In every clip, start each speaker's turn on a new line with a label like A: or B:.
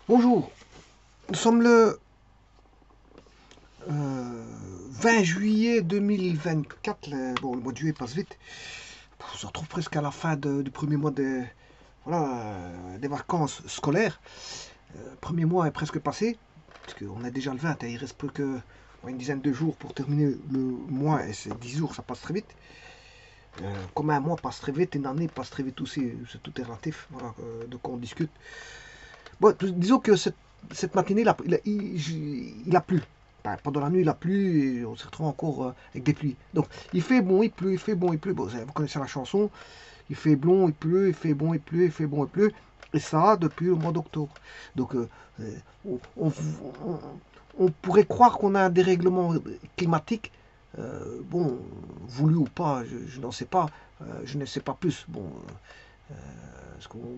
A: Bonjour, nous sommes le 20 juillet 2024. Bon, le mois de juillet passe vite. On se retrouve presque à la fin du premier mois des vacances scolaires. Le premier mois est presque passé, parce qu'on est déjà le 20, et il reste plus que une dizaine de jours pour terminer le mois, et c'est 10 jours, ça passe très vite. Comme un mois passe très vite, une année passe très vite aussi, tout est relatif, voilà, de quoi on discute. Bon, disons que cette matinée, il a plu. Ben, pendant la nuit, il a plu et on se retrouve encore avec des pluies. Donc, il fait bon, il pleut, il fait bon, il pleut. Bon, vous connaissez la chanson. Il fait bon, il pleut, il fait bon, il pleut, il fait bon, il pleut. Et ça, depuis le mois d'octobre. Donc, on, on- on- on pourrait croire qu'on a un dérèglement climatique. Bon, voulu ou pas, je n'en sais pas. Je ne sais pas plus. Bon, parce qu'on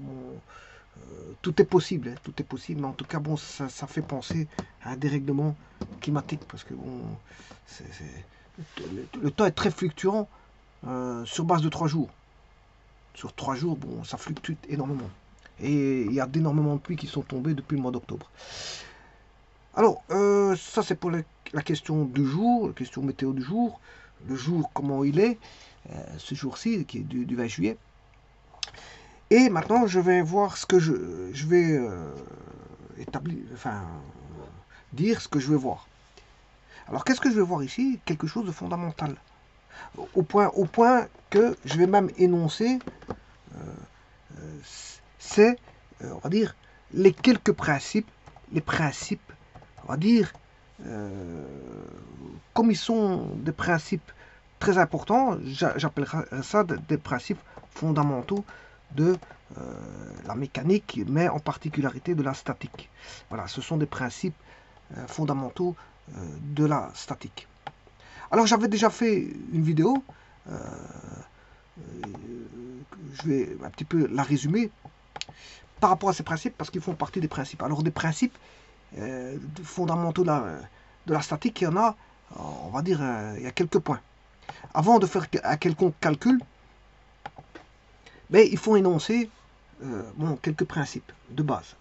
A: tout est possible, hein, tout est possible, mais en tout cas, bon, ça fait penser à un dérèglement climatique, parce que bon, le temps est très fluctuant sur base de 3 jours. Sur 3 jours, bon, ça fluctue énormément. Et il y a d'énormément de pluies qui sont tombées depuis le mois d'octobre. Alors, ça c'est pour la question du jour, la question météo du jour. Le jour, comment il est, ce jour-ci, qui est du 20 juillet. Et maintenant, je vais voir ce que je vais établir, enfin, dire ce que je vais voir. Alors, qu'est-ce que je vais voir ici? Quelque chose de fondamental. Au point que je vais même énoncer, c'est, on va dire, les quelques principes, les principes, on va dire, euh, comme ils sont des principes très importants, j'appellerais ça des principes fondamentaux de la mécanique, mais en particularité de la statique. Voilà, ce sont des principes fondamentaux de la statique. Alors j'avais déjà fait une vidéo, euh, je vais un petit peu la résumer par rapport à ces principes parce qu'ils font partie des principes. Alors des principes fondamentaux de la statique, il y en a, on va dire, il y a quelques points. Avant de faire un quelconque calcul, mais il faut énoncer bon, quelques principes de base.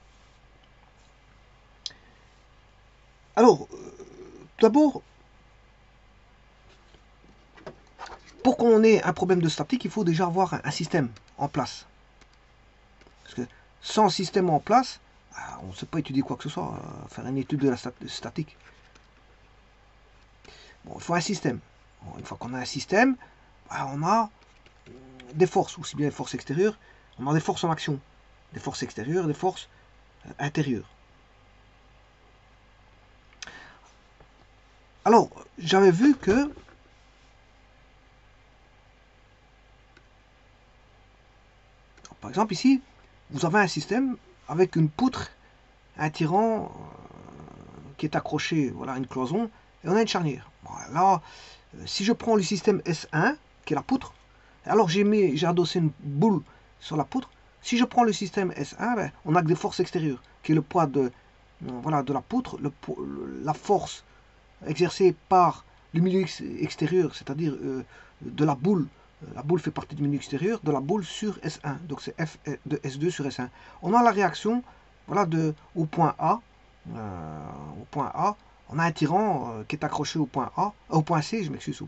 A: Alors, tout d'abord, pour qu'on ait un problème de statique, il faut déjà avoir un système en place. Parce que sans système en place, on ne sait pas étudier quoi que ce soit, faire une étude de la statique. Bon, il faut un système. Bon, une fois qu'on a un système, on a des forces, aussi bien des forces extérieures, on a des forces en action. Des forces extérieures, des forces intérieures. Alors, j'avais vu que, par exemple ici, vous avez un système avec une poutre, un tirant qui est accroché voilà, à une cloison, et on a une charnière. Voilà. Si je prends le système S1, qui est la poutre, alors j'ai adossé une boule sur la poutre. Si je prends le système S1, ben, on a que des forces extérieures, qui est le poids voilà, de la poutre, la force exercée par le milieu extérieur, c'est-à-dire de la boule. La boule fait partie du milieu extérieur, de la boule sur S1. Donc c'est F de S2 sur S1. On a la réaction voilà, au point A. Au point A, on a un tirant qui est accroché au point A, au point C, je m'excuse,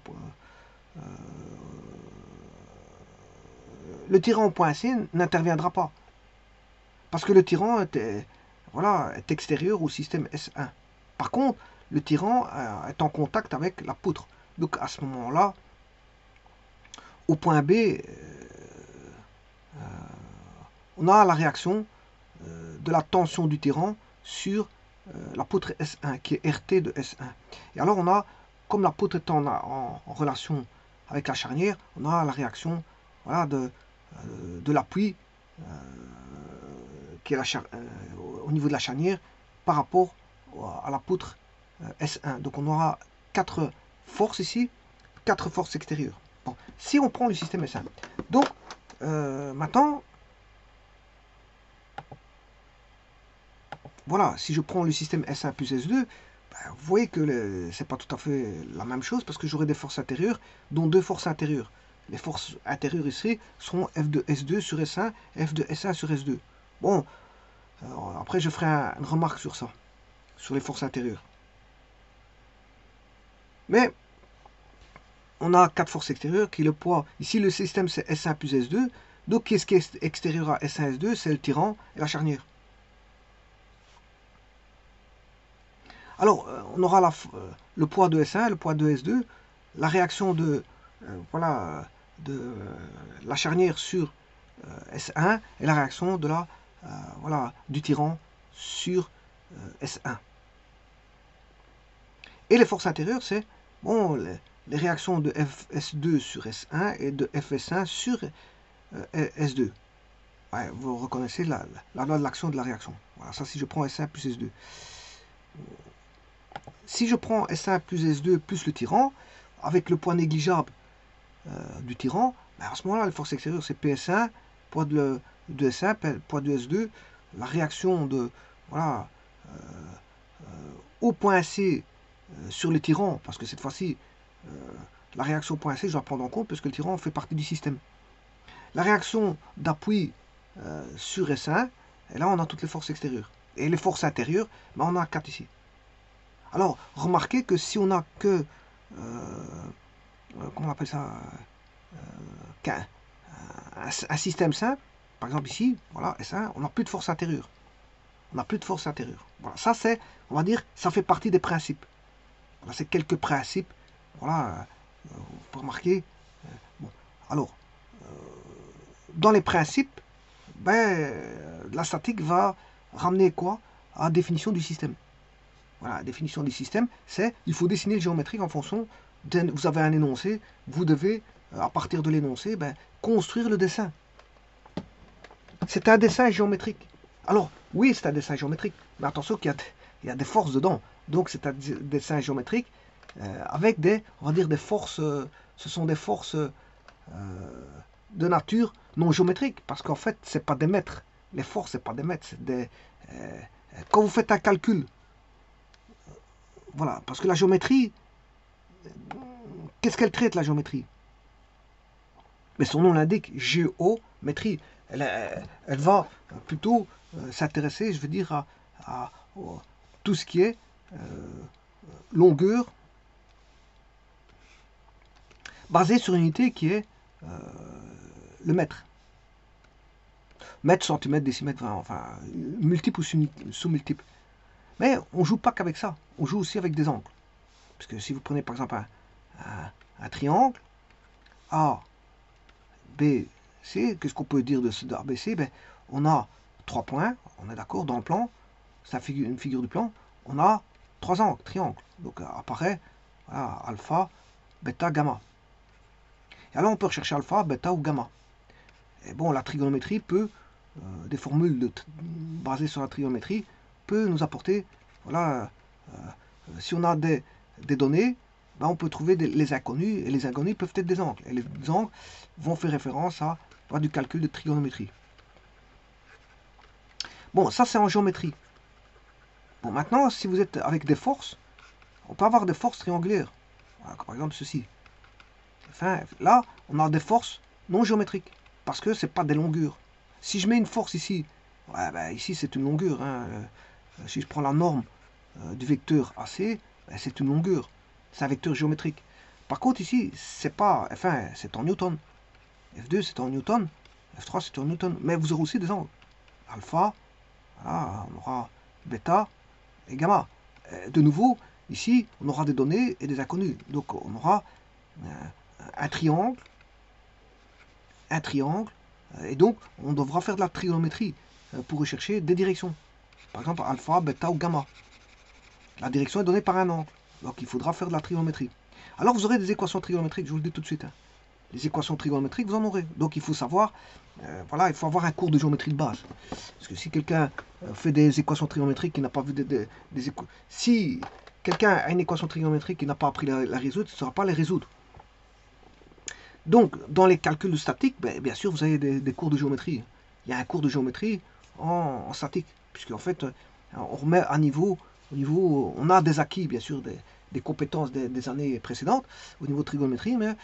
A: le tirant au point C n'interviendra pas. Parce que le tirant voilà, est extérieur au système S1. Par contre, le tirant est en contact avec la poutre. Donc à ce moment-là, au point B, on a la réaction de la tension du tirant sur la poutre S1, qui est RT de S1. Et alors on a, comme la poutre est en relation avec la charnière, on a la réaction voilà, de l'appui qui est au niveau de la charnière par rapport à la poutre S1. Donc on aura 4 forces ici, 4 forces extérieures. Bon, si on prend le système S1. Donc maintenant, voilà, si je prends le système S1 plus S2, ben, vous voyez que c'est pas tout à fait la même chose parce que j'aurai des forces intérieures, dont deux forces intérieures. Les forces intérieures ici seront F de S2 sur S1, F de S1 sur S2. Bon, Alors, après, je ferai une remarque sur ça, sur les forces intérieures. Mais on a 4 forces extérieures qui est le poids. Ici, le système, c'est S1 plus S2. Donc, qu'est-ce qui est extérieur à S1, S2? C'est le tirant et la charnière. Alors, on aura le poids de S1, le poids de S2, la réaction de, voilà, de la charnière sur S1 et la réaction de voilà, du tirant sur S1. Et les forces intérieures, c'est bon, les réactions de FS2 sur S1 et de FS1 sur S2. Ouais, vous reconnaissez la loi de l'action de la réaction. Voilà, ça si je prends S1 plus S2. Si je prends S1 plus S2 plus le tirant, avec le poids négligeable du tirant, ben à ce moment-là, la force extérieure, c'est PS1, poids de S1, poids de S2, la réaction de, voilà, au point C sur le tirant, parce que cette fois-ci, la réaction au point C, je dois prendre en compte, parce que le tirant fait partie du système. La réaction d'appui sur S1, et là, on a toutes les forces extérieures. Et les forces intérieures, ben, on a 4 ici. Alors, remarquez que si on n'a que, comment on appelle ça, un système simple, par exemple ici, voilà, S1, on n'a plus de force intérieure. On n'a plus de force intérieure. Voilà, ça c'est, on va dire, ça fait partie des principes. Voilà, c'est quelques principes. Voilà, vous pouvez remarquer. Bon, alors, dans les principes, ben, la statique va ramener quoi à la définition du système. Voilà, la définition du système, c'est il faut dessiner le géométrique en fonction vous avez un énoncé, vous devez, à partir de l'énoncé, ben, construire le dessin. C'est un dessin géométrique. Alors, oui, c'est un dessin géométrique, mais attention qu'il y a des forces dedans. Donc, c'est un dessin géométrique avec des, on va dire, des forces, ce sont des forces de nature non géométrique, parce qu'en fait, c'est pas des mètres. Les forces, c'est pas des mètres, c'est des... quand vous faites un calcul, voilà, parce que la géométrie, qu'est-ce qu'elle traite, la géométrie? Mais son nom l'indique, géométrie. Elle va plutôt s'intéresser, je veux dire, à tout ce qui est longueur, basée sur une unité qui est le mètre. Mètre, centimètre, décimètre, enfin, multiple ou sous-multiple. Mais on ne joue pas qu'avec ça, on joue aussi avec des angles. Parce que si vous prenez par exemple un triangle, A, B, C, qu'est-ce qu'on peut dire de ce ABC? Ben, on a 3 points, on est d'accord, dans le plan, c'est une figure du plan, on a 3 angles, triangles. Donc apparaît voilà, alpha, bêta, gamma. Et alors on peut rechercher alpha, bêta ou gamma. Et bon, la trigonométrie peut, des formules basées sur la trigonométrie, peut nous apporter, voilà, si on a des données, ben on peut trouver les inconnus, et les inconnus peuvent être des angles. Et les angles vont faire référence à du calcul de trigonométrie. Bon, ça c'est en géométrie. Bon, maintenant, si vous êtes avec des forces, on peut avoir des forces triangulaires. Voilà, par exemple ceci. Enfin, là, on a des forces non géométriques, parce que ce n'est pas des longueurs. Si je mets une force ici, ouais, ben, ici c'est une longueur. Hein. Si je prends la norme du vecteur AC, ben, c'est une longueur. C'est un vecteur géométrique. Par contre, ici, c'est pas, enfin, c'est en newton. F2, c'est en newton. F3, c'est en newton. Mais vous aurez aussi des angles. Alpha, voilà, on aura bêta et gamma. De nouveau, ici, on aura des données et des inconnus. Donc, on aura un triangle, et donc, on devra faire de la trigonométrie pour rechercher des directions. Par exemple, alpha, bêta ou gamma. La direction est donnée par un angle. Donc il faudra faire de la trigonométrie. Alors vous aurez des équations trigonométriques, je vous le dis tout de suite. Hein. Les équations trigonométriques, vous en aurez. Donc il faut savoir, voilà, il faut avoir un cours de géométrie de base. Parce que si quelqu'un fait des équations trigonométriques qui n'a pas vu si quelqu'un a une équation trigonométrique qui n'a pas appris la résoudre, il ne saura pas les résoudre. Donc dans les calculs de statique, ben, bien sûr vous avez des cours de géométrie. Il y a un cours de géométrie en statique. Puisqu'en fait, on remet à niveau, on a des acquis, bien sûr, des compétences des années précédentes au niveau de trigonométrie, mais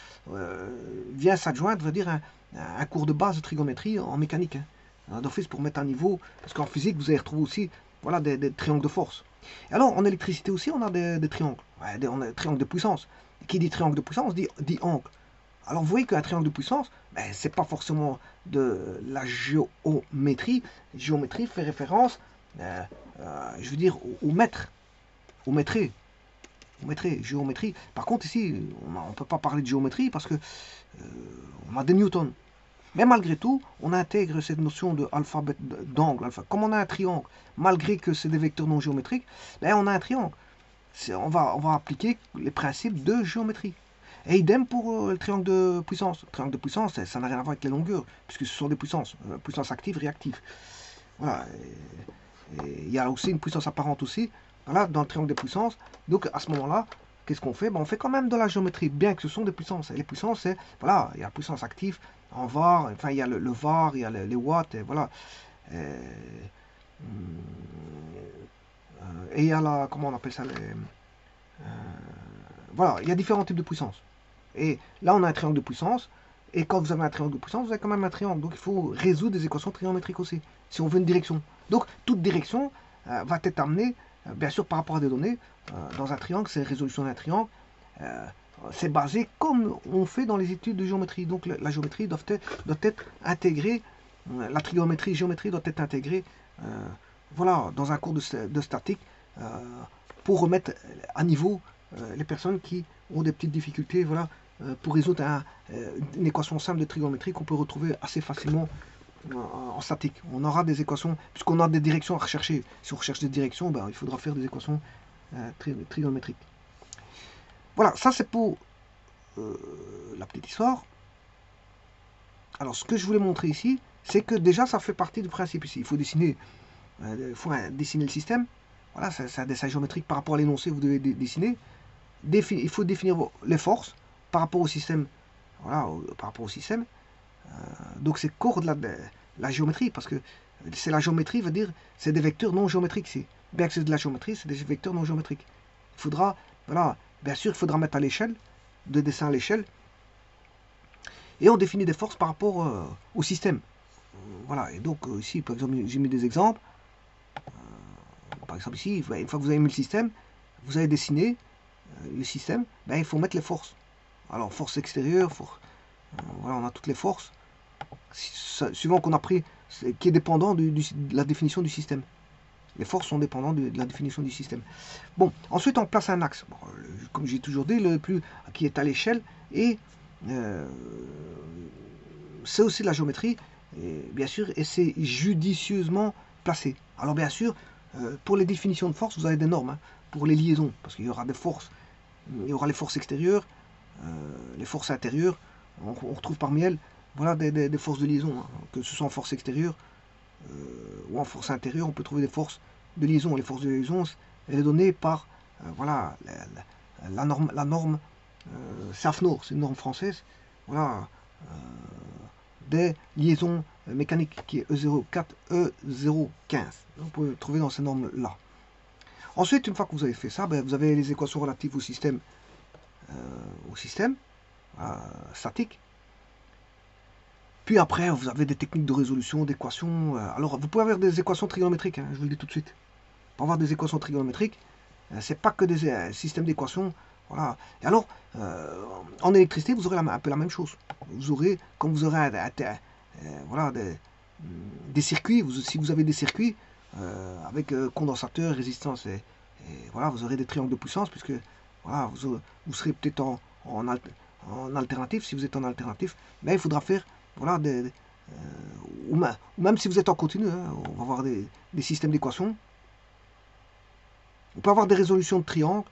A: vient s'adjoindre, dire, un cours de base de trigonométrie en mécanique. Hein. d'office pour mettre à niveau, parce qu'en physique, vous allez retrouver aussi voilà, des triangles de force. Et alors, en électricité aussi, on a des triangles. Ouais, on a des triangles de puissance. Et qui dit triangle de puissance dit angle. Alors, vous voyez qu'un triangle de puissance, ben, c'est pas forcément de la géométrie. Géométrie fait référence, je veux dire, au mètre, au métré. Géométrie. Par contre, ici, on ne peut pas parler de géométrie parce que on a des newtons. Mais malgré tout, on intègre cette notion de alphabet d'angle. Comme on a un triangle, malgré que c'est des vecteurs non géométriques, ben on a un triangle. On va appliquer les principes de géométrie. Et idem pour le triangle de puissance. Le triangle de puissance, ça n'a rien à voir avec les longueurs, puisque ce sont des puissances, puissance active, réactive. Voilà. Et il y a aussi une puissance apparente aussi, voilà, dans le triangle de puissance. Donc à ce moment-là, qu'est-ce qu'on fait? Ben, on fait quand même de la géométrie, bien que ce sont des puissances. Et les puissances, c'est, voilà, il y a la puissance active en var, enfin il y a le var, il y a les watts, et voilà. Et il y a la, comment on appelle ça, voilà, il y a différents types de puissance. Et là, on a un triangle de puissance. Et quand vous avez un triangle de puissance, vous avez quand même un triangle. Donc, il faut résoudre des équations trigonométriques aussi, si on veut une direction. Donc, toute direction va être amenée, bien sûr, par rapport à des données. Dans un triangle, c'est la résolution d'un triangle. C'est basé comme on fait dans les études de géométrie. Donc, la géométrie doit être intégrée, la trigonométrie, géométrie doit être intégrée, voilà, dans un cours de statique, pour remettre à niveau les personnes qui ont des petites difficultés, voilà, pour résoudre une équation simple de trigonométrie qu'on peut retrouver assez facilement en statique. On aura des équations, puisqu'on a des directions à rechercher. Si on recherche des directions, ben, il faudra faire des équations trigonométriques. Voilà, ça c'est pour la petite histoire. Alors, ce que je voulais montrer ici, c'est que déjà ça fait partie du principe ici. Il faut dessiner le système. Voilà, c'est un dessin géométrique par rapport à l'énoncé, vous devez dessiner. Il faut définir les forces par rapport au système. Voilà, par rapport au système. Donc c'est cours de la géométrie, parce que c'est la géométrie, veut dire, c'est des vecteurs non géométriques ici. Bien que c'est de la géométrie, c'est des vecteurs non géométriques. Il faudra, voilà, bien sûr, il faudra mettre à l'échelle, de dessin à l'échelle, et on définit des forces par rapport au système. Voilà, et donc ici, par exemple, j'ai mis des exemples. Par exemple ici, une fois que vous avez mis le système, vous avez dessiné le système, ben, il faut mettre les forces. Alors, force extérieure, voilà, on a toutes les forces, suivant qu'on a pris, qui est dépendant de la définition du système. Les forces sont dépendantes de la définition du système. Bon, ensuite on place un axe. Bon, comme j'ai toujours dit, le plus qui est à l'échelle, et c'est aussi de la géométrie, et, bien sûr, et c'est judicieusement placé. Alors bien sûr, pour les définitions de force, vous avez des normes, hein, pour les liaisons, parce qu'il y aura des forces, il y aura les forces extérieures, les forces intérieures, on retrouve parmi elles, voilà, des forces de liaison, hein, que ce soit en force extérieure ou en force intérieure, on peut trouver des forces de liaison. Les forces de liaison, elle est donnée par, voilà, la norme SAFNOR, c'est une norme française, voilà, des liaisons mécaniques, qui est E04, E015. Vous pouvez le trouver dans ces normes-là. Ensuite, une fois que vous avez fait ça, ben, vous avez les équations relatives au système statique. Puis après, vous avez des techniques de résolution, d'équations. Alors, vous pouvez avoir des équations trigonométriques, hein, je vous le dis tout de suite. Pour avoir des équations trigonométriques, c'est pas que des systèmes d'équations. Voilà. Et alors, en électricité, vous aurez un peu la même chose. Vous aurez, comme vous aurez voilà, des circuits, si vous avez des circuits avec condensateur, résistance, et voilà, vous aurez des triangles de puissance, puisque voilà, vous serez peut-être en alternatif, si vous êtes en alternatif, mais il faudra faire, voilà, ou même si vous êtes en continu, hein, on va avoir des systèmes d'équations. On peut avoir des résolutions de triangles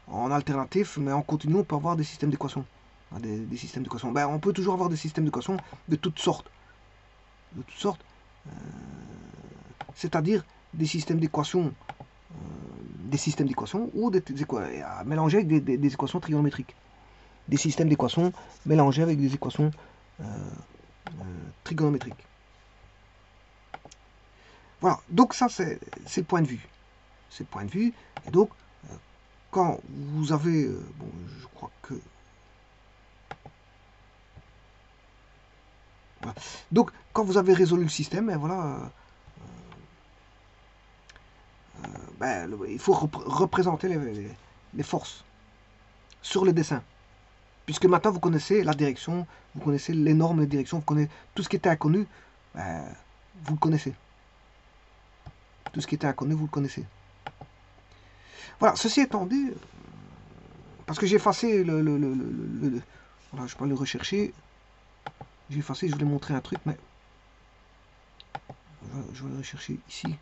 A: en alternatif, mais en continu, on peut avoir des systèmes d'équations. Des systèmes d'équations. Ben, on peut toujours avoir des systèmes d'équations de toutes sortes. De toutes sortes. C'est-à-dire des systèmes d'équations ou mélangés avec des équations trigonométriques. Des systèmes d'équations mélangés avec des équations trigonométriques. Voilà, donc ça c'est le point de vue. C'est le point de vue. Et donc, quand vous avez... bon, je crois que... Voilà. Donc, quand vous avez résolu le système, ben voilà, il faut représenter les forces sur le dessin. Puisque maintenant vous connaissez la direction, vous connaissez les normes de direction, vous connaissez tout ce qui était inconnu, vous le connaissez. Tout ce qui était inconnu, vous le connaissez. Voilà, ceci étant dit, parce que j'ai effacé voilà, je peux le rechercher. J'ai effacé, je voulais montrer un truc, mais je vais le rechercher ici.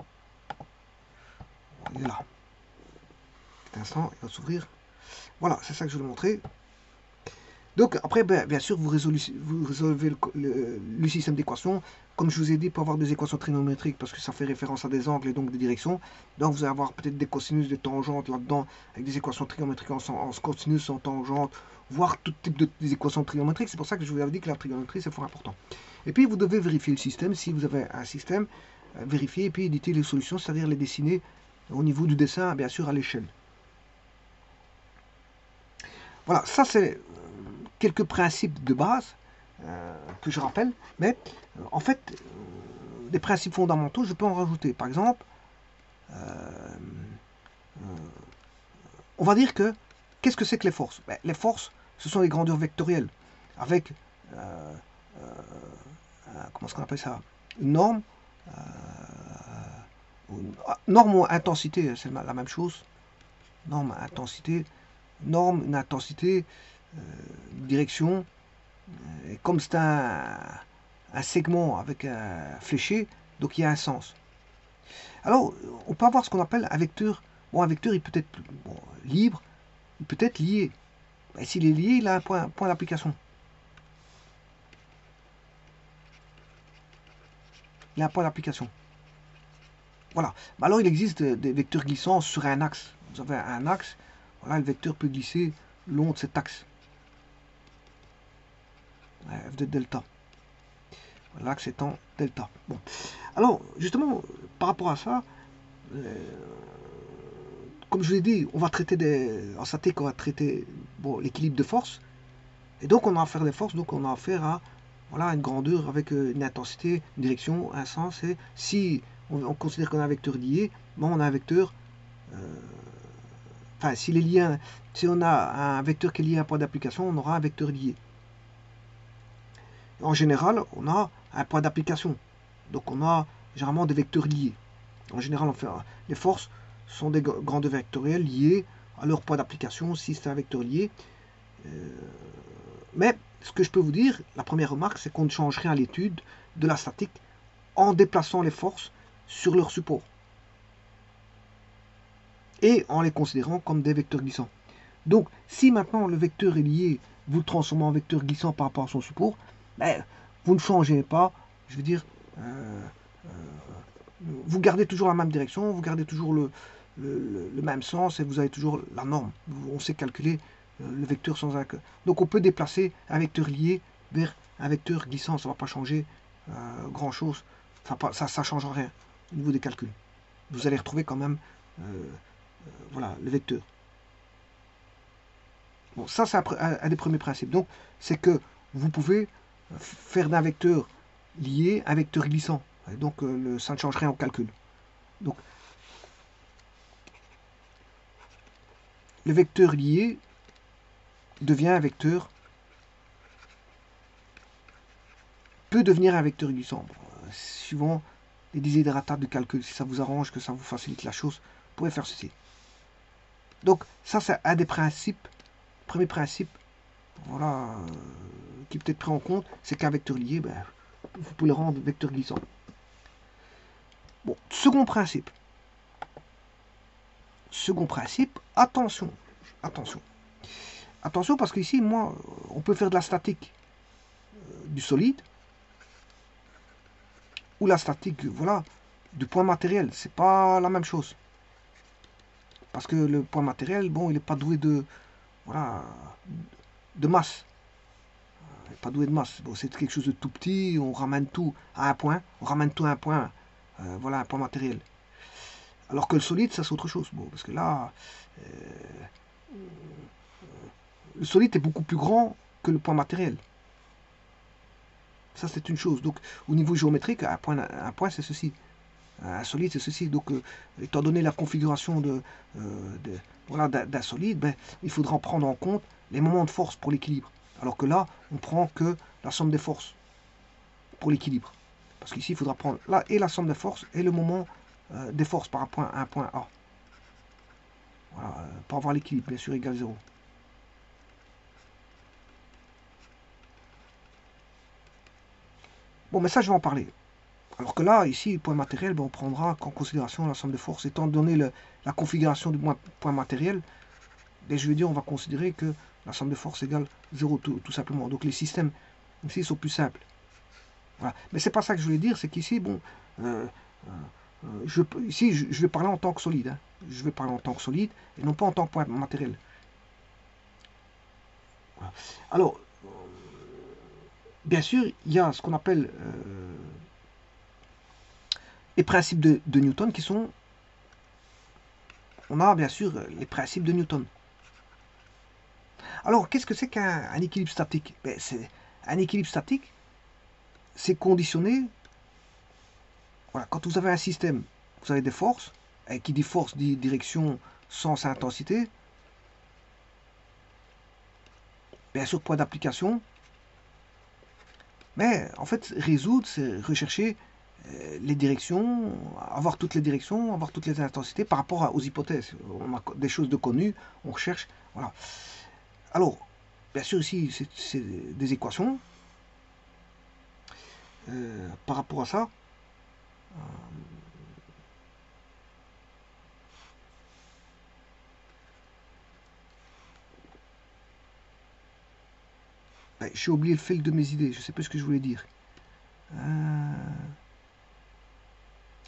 A: Il est là. Cet instant, il va s'ouvrir. Voilà, c'est ça que je voulais montrer. Donc après, bien sûr, vous résolvez le système d'équations. Comme je vous ai dit, pour avoir des équations trigonométriques, parce que ça fait référence à des angles et donc des directions. Donc vous allez avoir peut-être des cosinus, des tangentes là-dedans, avec des équations trigonométriques en cosinus, en tangente, voire tout type des équations trigonométriques. C'est pour ça que je vous avais dit que la trigonométrie, c'est fort important. Et puis vous devez vérifier le système. Si vous avez un système, vérifier et puis éditer les solutions, c'est-à-dire les dessiner au niveau du dessin, bien sûr, à l'échelle. Voilà, ça c'est quelques principes de base que je rappelle, mais en fait, des principes fondamentaux, je peux en rajouter. Par exemple, on va dire que, qu'est-ce que c'est que les forces? Les forces, ce sont les grandeurs vectorielles, avec, comment est-ce qu'on appelle ça? Une norme, norme ou intensité, c'est la même chose. Norme, intensité, norme, une intensité, une direction. Et comme c'est un segment avec un fléché, donc il y a un sens. Alors, on peut avoir ce qu'on appelle un vecteur. Bon, un vecteur, il peut être libre, il peut être lié. Et s'il est lié, il a un point d'application. Il a un point d'application. Voilà. Alors, il existe des vecteurs glissants sur un axe. Vous avez un axe, voilà, le vecteur peut glisser le long de cet axe. F de delta. L'axe étant delta. Bon. Alors, justement, par rapport à ça, comme je vous l'ai dit, on va traiter en statique, on va traiter l'équilibre de force. Et donc, on a affaire des forces, donc on a affaire à voilà, une grandeur avec une intensité, une direction, un sens. Et si on considère qu'on a un vecteur lié, bon, on a un vecteur. Enfin, si on a un vecteur qui est lié à un point d'application, on aura un vecteur lié. En général, on a un point d'application. Donc on a généralement des vecteurs liés. En général, les forces sont des grandeurs vectorielles liées à leur point d'application si c'est un vecteur lié. Mais ce que je peux vous dire, la première remarque, c'est qu'on ne change rien à l'étude de la statique en déplaçant les forces sur leur support. Et en les considérant comme des vecteurs glissants. Donc, si maintenant le vecteur est lié, vous le transformez en vecteur glissant par rapport à son support, vous ne changez pas, je veux dire, vous gardez toujours la même direction, vous gardez toujours le même sens et vous avez toujours la norme. On sait calculer le vecteur sans un... Donc on peut déplacer un vecteur lié vers un vecteur glissant, ça ne va pas changer grand chose, ça ne change rien au niveau des calculs. Vous allez retrouver quand même voilà, le vecteur. Bon, ça c'est un des premiers principes. Donc c'est que vous pouvez faire d'un vecteur lié un vecteur glissant. Et donc ça ne change rien au calcul. Donc le vecteur lié devient un vecteur, peut devenir un vecteur glissant. Suivant les désideratables de calcul, si ça vous arrange, que ça vous facilite la chose, vous pouvez faire ceci. Donc ça c'est un des principes, premier principe, voilà, qui peut être pris en compte, c'est qu'un vecteur lié, vous pouvez le rendre vecteur glissant. Bon, second principe. Second principe, attention, attention. Attention parce qu'ici, moi, on peut faire de la statique du solide ou la statique, voilà, du point matériel. C'est pas la même chose. Parce que le point matériel, bon, il n'est pas doué de, voilà, de masse. Il n'est pas doué de masse. Bon, c'est quelque chose de tout petit, on ramène tout à un point, on ramène tout à un point, voilà, un point matériel. Alors que le solide, ça c'est autre chose. Bon, parce que là, le solide est beaucoup plus grand que le point matériel. Ça, c'est une chose. Donc, au niveau géométrique, un point c'est ceci. Un solide, c'est ceci. Donc, étant donné la configuration voilà, d'un solide, ben, il faudra prendre en compte les moments de force pour l'équilibre. Alors que là, on prend que la somme des forces pour l'équilibre. Parce qu'ici, il faudra prendre là et la somme des forces et le moment des forces par un point A. Voilà, pour avoir l'équilibre, bien sûr, égal 0. Bon, mais ça, je vais en parler. Alors que là, ici, le point matériel, ben, on prendra en considération la somme de forces. Étant donné la configuration du point matériel, ben, je veux dire, on va considérer que la somme de forces égale 0 tout simplement. Donc les systèmes ici sont plus simples. Voilà. Mais c'est pas ça que je voulais dire, c'est qu'ici, bon, ici, je vais parler en tant que solide. Hein. Je vais parler en tant que solide et non pas en tant que point matériel. Voilà. Alors, bien sûr, il y a ce qu'on appelle les principes de Newton qui sont... On a bien sûr les principes de Newton. Alors, qu'est-ce que c'est qu'un équilibre statique? Ben, un équilibre statique, c'est conditionné. Voilà, quand vous avez un système, vous avez des forces, et qui dit force dit direction, sens, intensité. Bien sûr, point d'application. Mais en fait, résoudre, c'est rechercher les directions, avoir toutes les directions, avoir toutes les intensités par rapport aux hypothèses. On a des choses de connues, on recherche. Voilà. Alors, bien sûr, ici, c'est des équations. Par rapport à ça, ben, j'ai oublié le fil de mes idées, je ne sais plus ce que je voulais dire.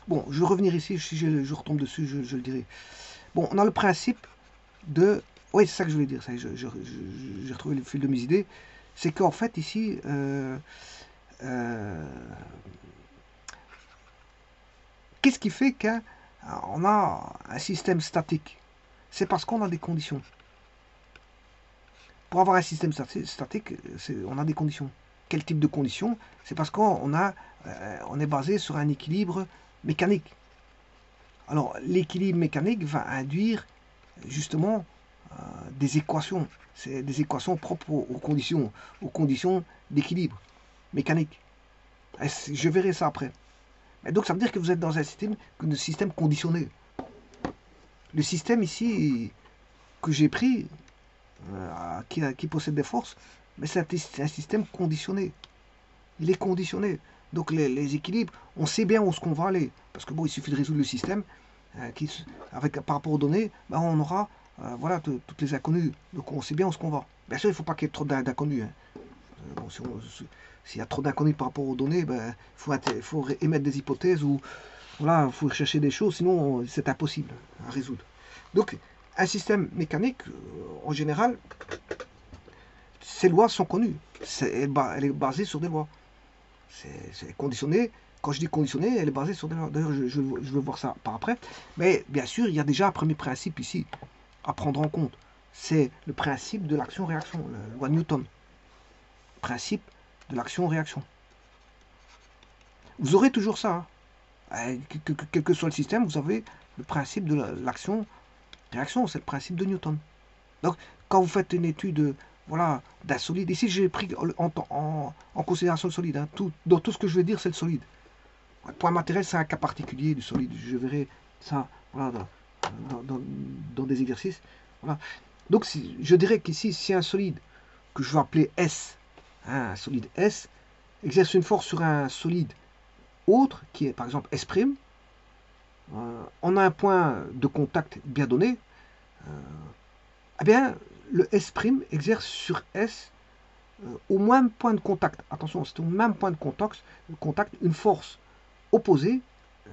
A: Bon, je vais revenir ici, si je retombe dessus, je le dirai. Bon, on a le principe de... Oui, c'est ça que je voulais dire, j'ai retrouvé le fil de mes idées. C'est qu'en fait, ici, qu'est-ce qui fait qu'on a un système statique? C'est parce qu'on a des conditions. Pour avoir un système statique, on a des conditions. Quel type de conditions? C'est parce qu'on est basé sur un équilibre mécanique. Alors, l'équilibre mécanique va induire justement des équations. C'est des équations propres aux conditions d'équilibre mécanique. Et je verrai ça après. Et donc, ça veut dire que vous êtes dans un système conditionné. Le système ici que j'ai pris, qui possède des forces, mais c'est un système conditionné. Il est conditionné. Donc les équilibres, on sait bien où est-ce qu'on va aller. Parce que bon, il suffit de résoudre le système, par rapport aux données, ben, on aura voilà, toutes les inconnues. Donc on sait bien où est-ce qu'on va. Bien sûr, il ne faut pas qu'il y ait trop d'inconnus. Hein. Bon, s'il y a trop d'inconnus par rapport aux données, ben, il faut émettre des hypothèses ou voilà, il faut chercher des choses, sinon c'est impossible à résoudre. Donc un système mécanique, en général, ces lois sont connues. Elle est basée sur des lois. C'est conditionné. Quand je dis conditionné, elle est basée sur des lois. D'ailleurs, je veux voir ça par après. Mais bien sûr, il y a déjà un premier principe ici à prendre en compte. C'est le principe de l'action-réaction, la loi de Newton. Principe de l'action-réaction. Vous aurez toujours ça. Hein. Quel que soit le système, vous avez le principe de l'action-réaction. C'est le principe de Newton. Donc, quand vous faites une étude voilà, d'un solide, ici j'ai pris en considération le solide. Hein. Dans tout ce que je vais dire, c'est le solide. Le point matériel, c'est un cas particulier du solide. Je verrai ça voilà, dans des exercices. Voilà. Donc, je dirais qu'ici, si un solide que je vais appeler S, hein, un solide S, exerce une force sur un solide autre, qui est par exemple S', on a un point de contact bien donné, eh bien, le S' exerce sur S au même point de contact. Attention, c'est au même point de contact une force opposée.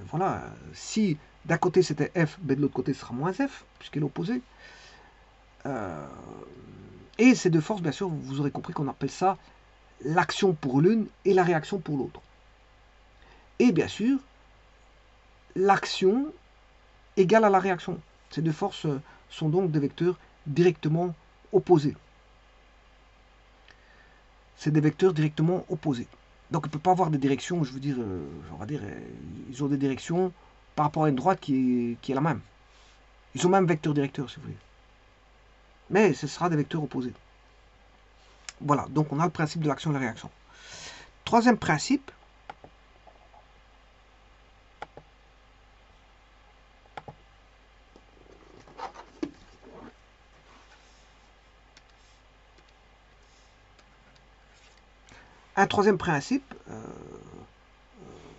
A: Voilà, si d'un côté c'était F, ben de l'autre côté ce sera moins F, puisqu'elle est opposée. Et ces deux forces, bien sûr, vous aurez compris qu'on appelle ça l'action pour l'une et la réaction pour l'autre. Et bien sûr, l'action égale à la réaction. Ces deux forces sont donc des vecteurs directement opposés. C'est des vecteurs directement opposés. Donc, il ne peut pas avoir des directions, je veux dire, on va dire, ils ont des directions par rapport à une droite qui est la même. Ils ont même vecteur directeur, si vous voulez. Mais ce sera des vecteurs opposés. Voilà, donc on a le principe de l'action et de la réaction. Troisième principe, un troisième principe,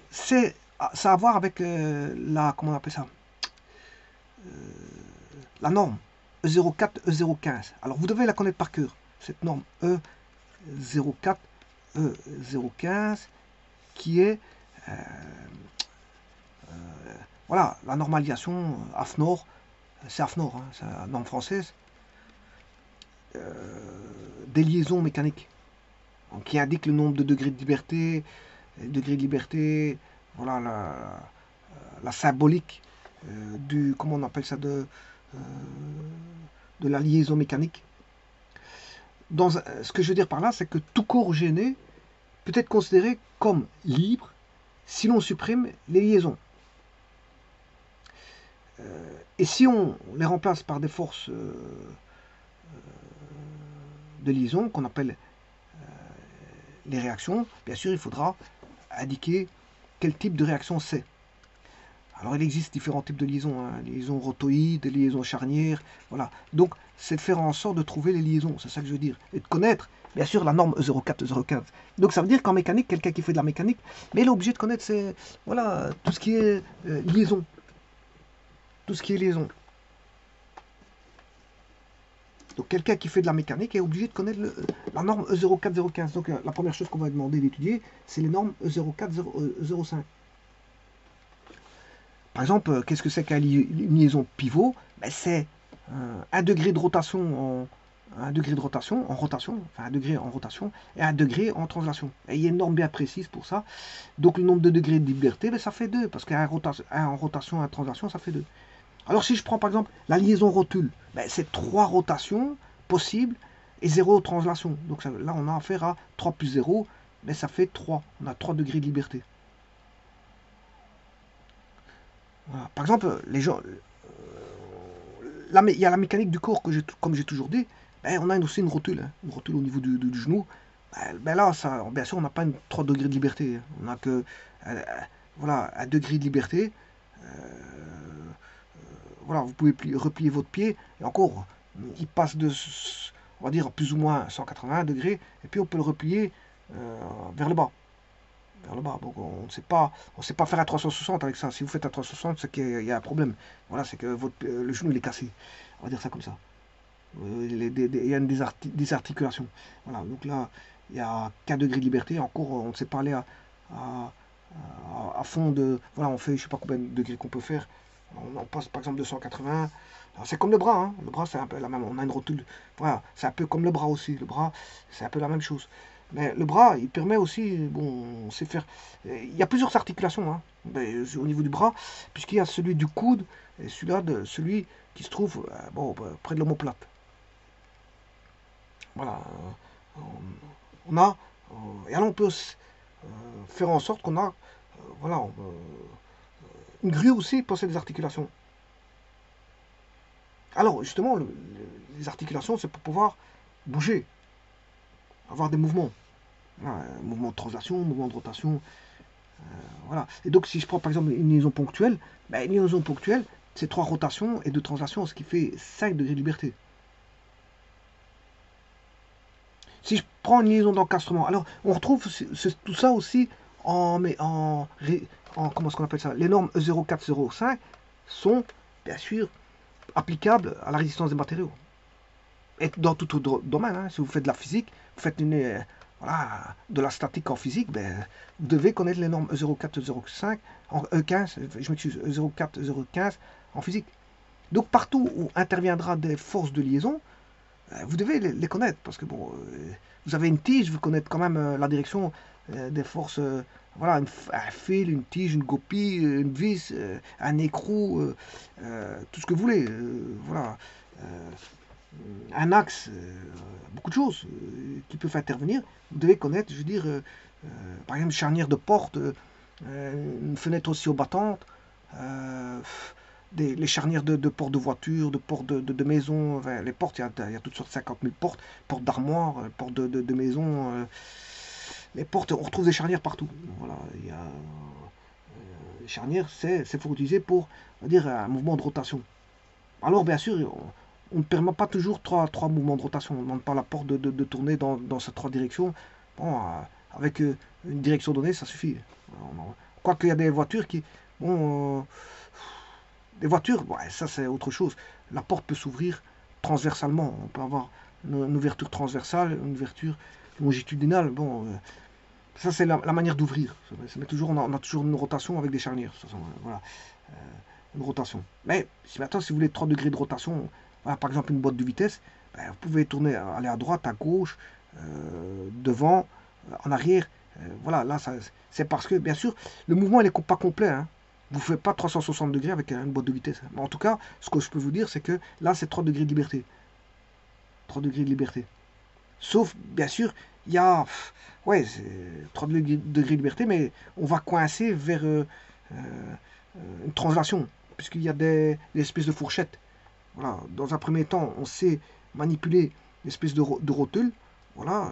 A: c'est ça a à voir avec la, comment on appelle ça, la norme E04, E015. Alors vous devez la connaître par cœur, cette norme E04, E015, qui est voilà, la normalisation AFNOR, c'est AFNOR, hein, c'est la norme française, des liaisons mécaniques, donc, qui indique le nombre de degrés de liberté, voilà la symbolique du, comment on appelle ça, de la liaison mécanique. Ce que je veux dire par là, c'est que tout corps gêné peut être considéré comme libre si l'on supprime les liaisons. Et si on les remplace par des forces de liaison qu'on appelle les réactions, bien sûr, il faudra indiquer quel type de réaction c'est. Alors, il existe différents types de liaisons, hein, liaisons rotoïdes, liaisons charnières, voilà. Donc, c'est de faire en sorte de trouver les liaisons, c'est ça que je veux dire, et de connaître, bien sûr, la norme E04, E015. Donc, ça veut dire qu'en mécanique, quelqu'un qui fait de la mécanique, mais il est obligé de connaître, voilà, tout ce qui est liaison. Tout ce qui est liaison. Donc quelqu'un qui fait de la mécanique est obligé de connaître la norme E04, 015. Donc la première chose qu'on va demander d'étudier, c'est les normes E04, 05. Par exemple, qu'est-ce que c'est qu'une liaison pivot? Ben, c'est 1 degré de rotation en 1 degré de rotation en rotation, enfin 1 degré en rotation et 1 degré en translation. Et il y a une norme bien précise pour ça. Donc le nombre de degrés de liberté, ben, ça fait 2, parce qu'un en rotation, 1 en translation, ça fait 2. Alors si je prends par exemple la liaison rotule, ben, c'est 3 rotations possibles et 0 translation. Donc là on a affaire à 3 plus 0, ben, ça fait 3. On a 3 degrés de liberté. Voilà. Par exemple, les gens, il y a la mécanique du corps, comme j'ai toujours dit, ben, on a aussi une rotule au niveau du genou. Ben là, bien sûr, on n'a pas 3 degrés de liberté. On n'a que voilà, 1 degré de liberté. Voilà, vous pouvez replier votre pied, et encore, il passe de, on va dire, plus ou moins 180 degrés, et puis on peut le replier vers le bas. Vers le bas. Donc on ne sait pas faire un 360 avec ça. Si vous faites un 360, c'est qu'il y a un problème. Voilà, c'est que le genou il est cassé. On va dire ça comme ça. Il y a une désarticulation. Voilà, donc là, il y a 4 degrés de liberté. Encore, on ne sait pas aller à fond de. Voilà, on fait, je ne sais pas combien de degrés qu'on peut faire. On passe par exemple de 180. C'est comme le bras, hein. Le bras c'est un peu la même. On a une rotule. Voilà, c'est un peu comme le bras aussi. Le bras, c'est un peu la même chose. Mais le bras, il permet aussi, bon, on sait faire. Il y a plusieurs articulations hein, au niveau du bras, puisqu'il y a celui du coude et celui qui se trouve bon, près de l'omoplate. Voilà. On a. Et alors on peut faire en sorte qu'on a. Voilà. Une grue aussi possède des articulations. Alors, justement, les articulations, c'est pour pouvoir bouger, avoir des mouvements. Voilà, mouvement de translation, mouvement de rotation. Voilà. Et donc, si je prends par exemple une liaison ponctuelle, ben, une liaison ponctuelle, c'est 3 rotations et 2 translations, ce qui fait 5 degrés de liberté. Si je prends une liaison d'encastrement, alors on retrouve tout ça aussi en comment est-ce qu'on appelle ça? Les normes E04, 05 sont bien sûr applicables à la résistance des matériaux. Et dans tout autre domaine, hein, si vous faites de la physique, vous faites voilà, de la statique en physique, ben, vous devez connaître les normes E04, E05, en E15, je m'excuse, E04, E15 en physique. Donc partout où interviendra des forces de liaison, vous devez les connaître, parce que bon, vous avez une tige, vous connaissez quand même la direction des forces, voilà, un fil, une tige, une goupille, une vis, un écrou, tout ce que vous voulez, voilà. un axe, beaucoup de choses qui peuvent intervenir. Vous devez connaître, je veux dire, par exemple, charnière de porte, une fenêtre aussi battante, les charnières de portes de voiture, de portes de maison, enfin, les portes, il y a toutes sortes de 50 000 portes, portes d'armoire, portes de maison, les portes, on retrouve des charnières partout. Voilà, il y a, les charnières, c'est faut utiliser pour, on va dire, un mouvement de rotation. Alors, bien sûr, on ne permet pas toujours trois mouvements de rotation. On ne demande pas à la porte de tourner dans ces trois directions. Bon, avec une direction donnée, ça suffit. Quoique il y a des voitures qui... Bon, des voitures, ouais, ça c'est autre chose. La porte peut s'ouvrir transversalement. On peut avoir une ouverture transversale, une ouverture longitudinale. Bon, ça c'est la manière d'ouvrir. Mais toujours, on a toujours une rotation avec des charnières. Voilà, une rotation. Mais si maintenant, si vous voulez 3 degrés de rotation, voilà, par exemple une boîte de vitesse, ben, vous pouvez tourner, aller à droite, à gauche, devant, en arrière. Voilà, là, c'est parce que, bien sûr, le mouvement, il n'est pas complet. Hein. Vous ne faites pas 360 degrés avec une boîte de vitesse. Mais en tout cas, ce que je peux vous dire, c'est que là, c'est 3 degrés de liberté. 3 degrés de liberté. Sauf, bien sûr, il y a... Ouais, c'est 3 degrés de liberté, mais on va coincer vers une translation, puisqu'il y a des espèces de fourchettes. Voilà. Dans un premier temps, on sait manipuler une espèce de rotule, voilà,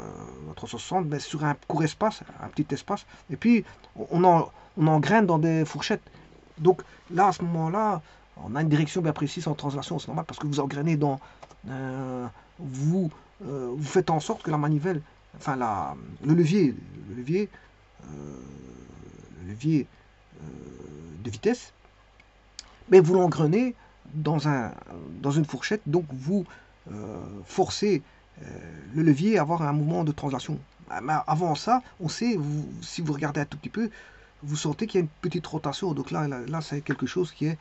A: 360, mais sur un court espace, un petit espace, et puis on engraine dans des fourchettes. Donc là, à ce moment-là, on a une direction bien précise en translation, c'est normal, parce que vous engrainez dans... vous faites en sorte que la manivelle, enfin le levier, de vitesse, mais vous l'engrenez dans une fourchette, donc vous forcez le levier à avoir un mouvement de translation. Mais avant ça, on sait, si vous regardez un tout petit peu, vous sentez qu'il y a une petite rotation. Donc là c'est quelque chose qui est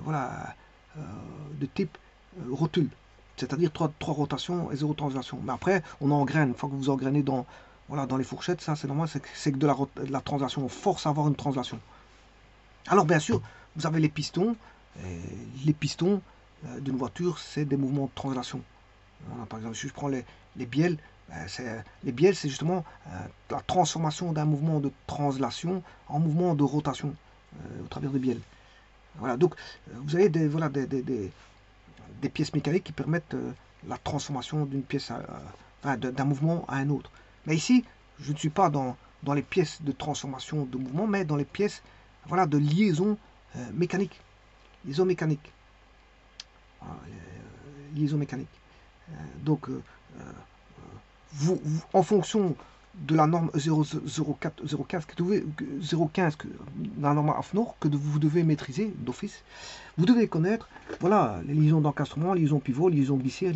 A: voilà, de type rotule. C'est-à-dire 3 rotations et 0 translation. Mais après, on engraine. Une fois que vous engrainez dans les fourchettes, ça c'est normal, c'est que de la translation. On force à avoir une translation. Alors bien sûr, vous avez les pistons. Les pistons d'une voiture, c'est des mouvements de translation. Voilà, par exemple, si je prends les bielles, les bielles, c'est justement la transformation d'un mouvement de translation en mouvement de rotation au travers des bielles. Voilà, donc vous avez des pièces mécaniques qui permettent la transformation d'une pièce, d'un mouvement à un autre. Mais ici, je ne suis pas dans les pièces de transformation de mouvement, mais dans les pièces de liaison mécanique. Liaison mécanique. Voilà, liaison mécanique. Donc, en fonction de la norme 015 la norme AFNOR que vous devez maîtriser d'office, vous devez connaître les liaisons d'encastrement, liaison pivot, liaison glissière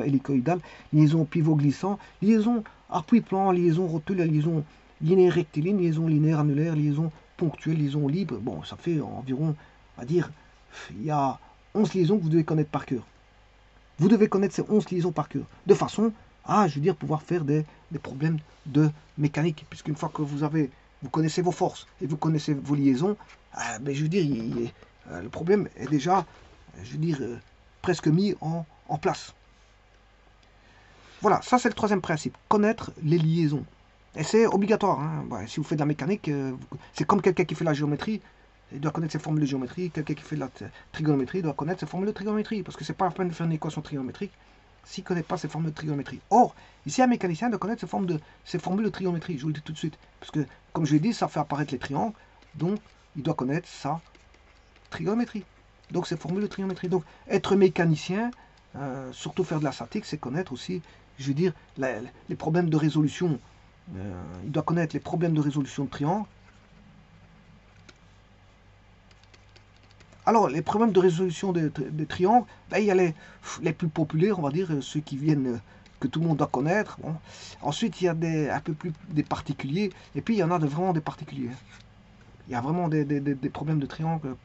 A: hélicoïdale, liaison pivot glissant, liaison appui-plan, liaison rotule, liaison linéaire rectiligne, liaison linéaire annulaire, liaison ponctuelle, liaison libre. Bon, ça fait environ, on va dire, il y a 11 liaisons que vous devez connaître par cœur. Vous devez connaître ces 11 liaisons par cœur, de façon à, je veux dire, pouvoir faire des problèmes de mécanique. Puisqu'une fois que vous connaissez vos forces et vous connaissez vos liaisons, ben, je veux dire, le problème est déjà, je veux dire, presque mis en place. Voilà, ça c'est le troisième principe, connaître les liaisons. Et c'est obligatoire, hein. Ouais, si vous faites de la mécanique, c'est comme quelqu'un qui fait la géométrie, il doit connaître ses formules de géométrie. Quelqu'un qui fait de la trigonométrie doit connaître ses formules de trigonométrie, parce que c'est pas la peine de faire une équation trigonométrique s'il ne connaît pas ses formules de trigonométrie. Or, ici un mécanicien doit connaître ses formules de trigonométrie, je vous le dis tout de suite, parce que, comme je l'ai dit, ça fait apparaître les triangles, donc il doit connaître sa trigonométrie, donc ses formules de trigonométrie. Donc, être mécanicien, surtout faire de la statique, c'est connaître aussi, je veux dire, les problèmes de résolution. Il doit connaître les problèmes de résolution de triangles. Alors, les problèmes de résolution des triangles, ben, il y a les plus populaires, on va dire, ceux qui viennent, que tout le monde doit connaître. Bon. Ensuite, il y a un peu plus des particuliers, et puis il y en a vraiment des particuliers. Il y a vraiment des problèmes de triangle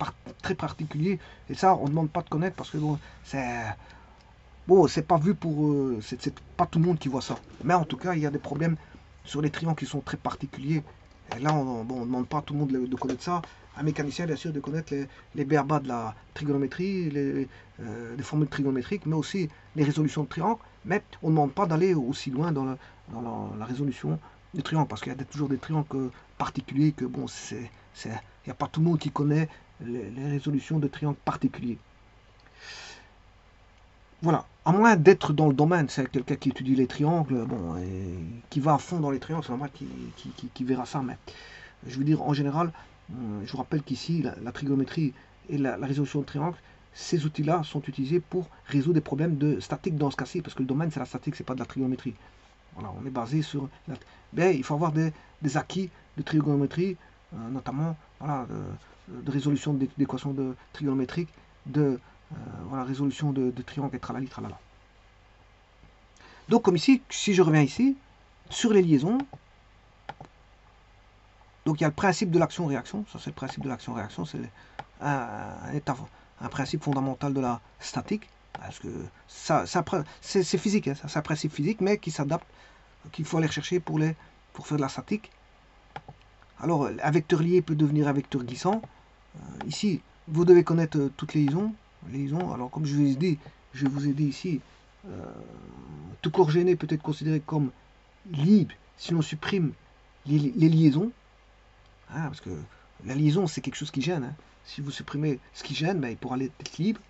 A: très particuliers, et ça, on ne demande pas de connaître, parce que bon, c'est pas vu pour... c'est pas tout le monde qui voit ça. Mais en tout cas, il y a des problèmes sur les triangles qui sont très particuliers, Et là, on ne demande pas à tout le monde de connaître ça. Un mécanicien, bien sûr, de connaître les b.a.-ba de la trigonométrie, les formules trigonométriques, mais aussi les résolutions de triangles. Mais on ne demande pas d'aller aussi loin dans la résolution des triangles, parce qu'il y a toujours des triangles particuliers que, bon, il n'y a pas tout le monde qui connaît les résolutions de triangles particuliers. Voilà, à moins d'être dans le domaine, c'est quelqu'un qui étudie les triangles, bon, et qui va à fond dans les triangles, c'est normal qui verra ça, mais je veux dire, en général, je vous rappelle qu'ici, la trigonométrie et la résolution de triangles, ces outils-là sont utilisés pour résoudre des problèmes de statique dans ce cas-ci, parce que le domaine, c'est la statique, c'est pas de la trigonométrie. Voilà, on est basé sur... Mais il faut avoir des acquis de trigonométrie, notamment voilà, de résolution d'équations trigonométriques, de voilà, résolution de triangles et tralali, tralala. Donc comme ici, si je reviens ici, sur les liaisons, donc il y a le principe de l'action-réaction, ça c'est le principe de l'action-réaction, c'est un principe fondamental de la statique, parce que c'est physique, hein, c'est un principe physique, mais qui s'adapte, qu'il faut aller chercher pour faire de la statique. Alors un vecteur lié peut devenir un vecteur glissant. Ici, vous devez connaître toutes les liaisons. Alors comme je vous ai dit ici, tout corps gêné peut être considéré comme libre si l'on supprime les liaisons. Hein, parce que la liaison, c'est quelque chose qui gêne. Hein. Si vous supprimez ce qui gêne, ben, il pourra être libre.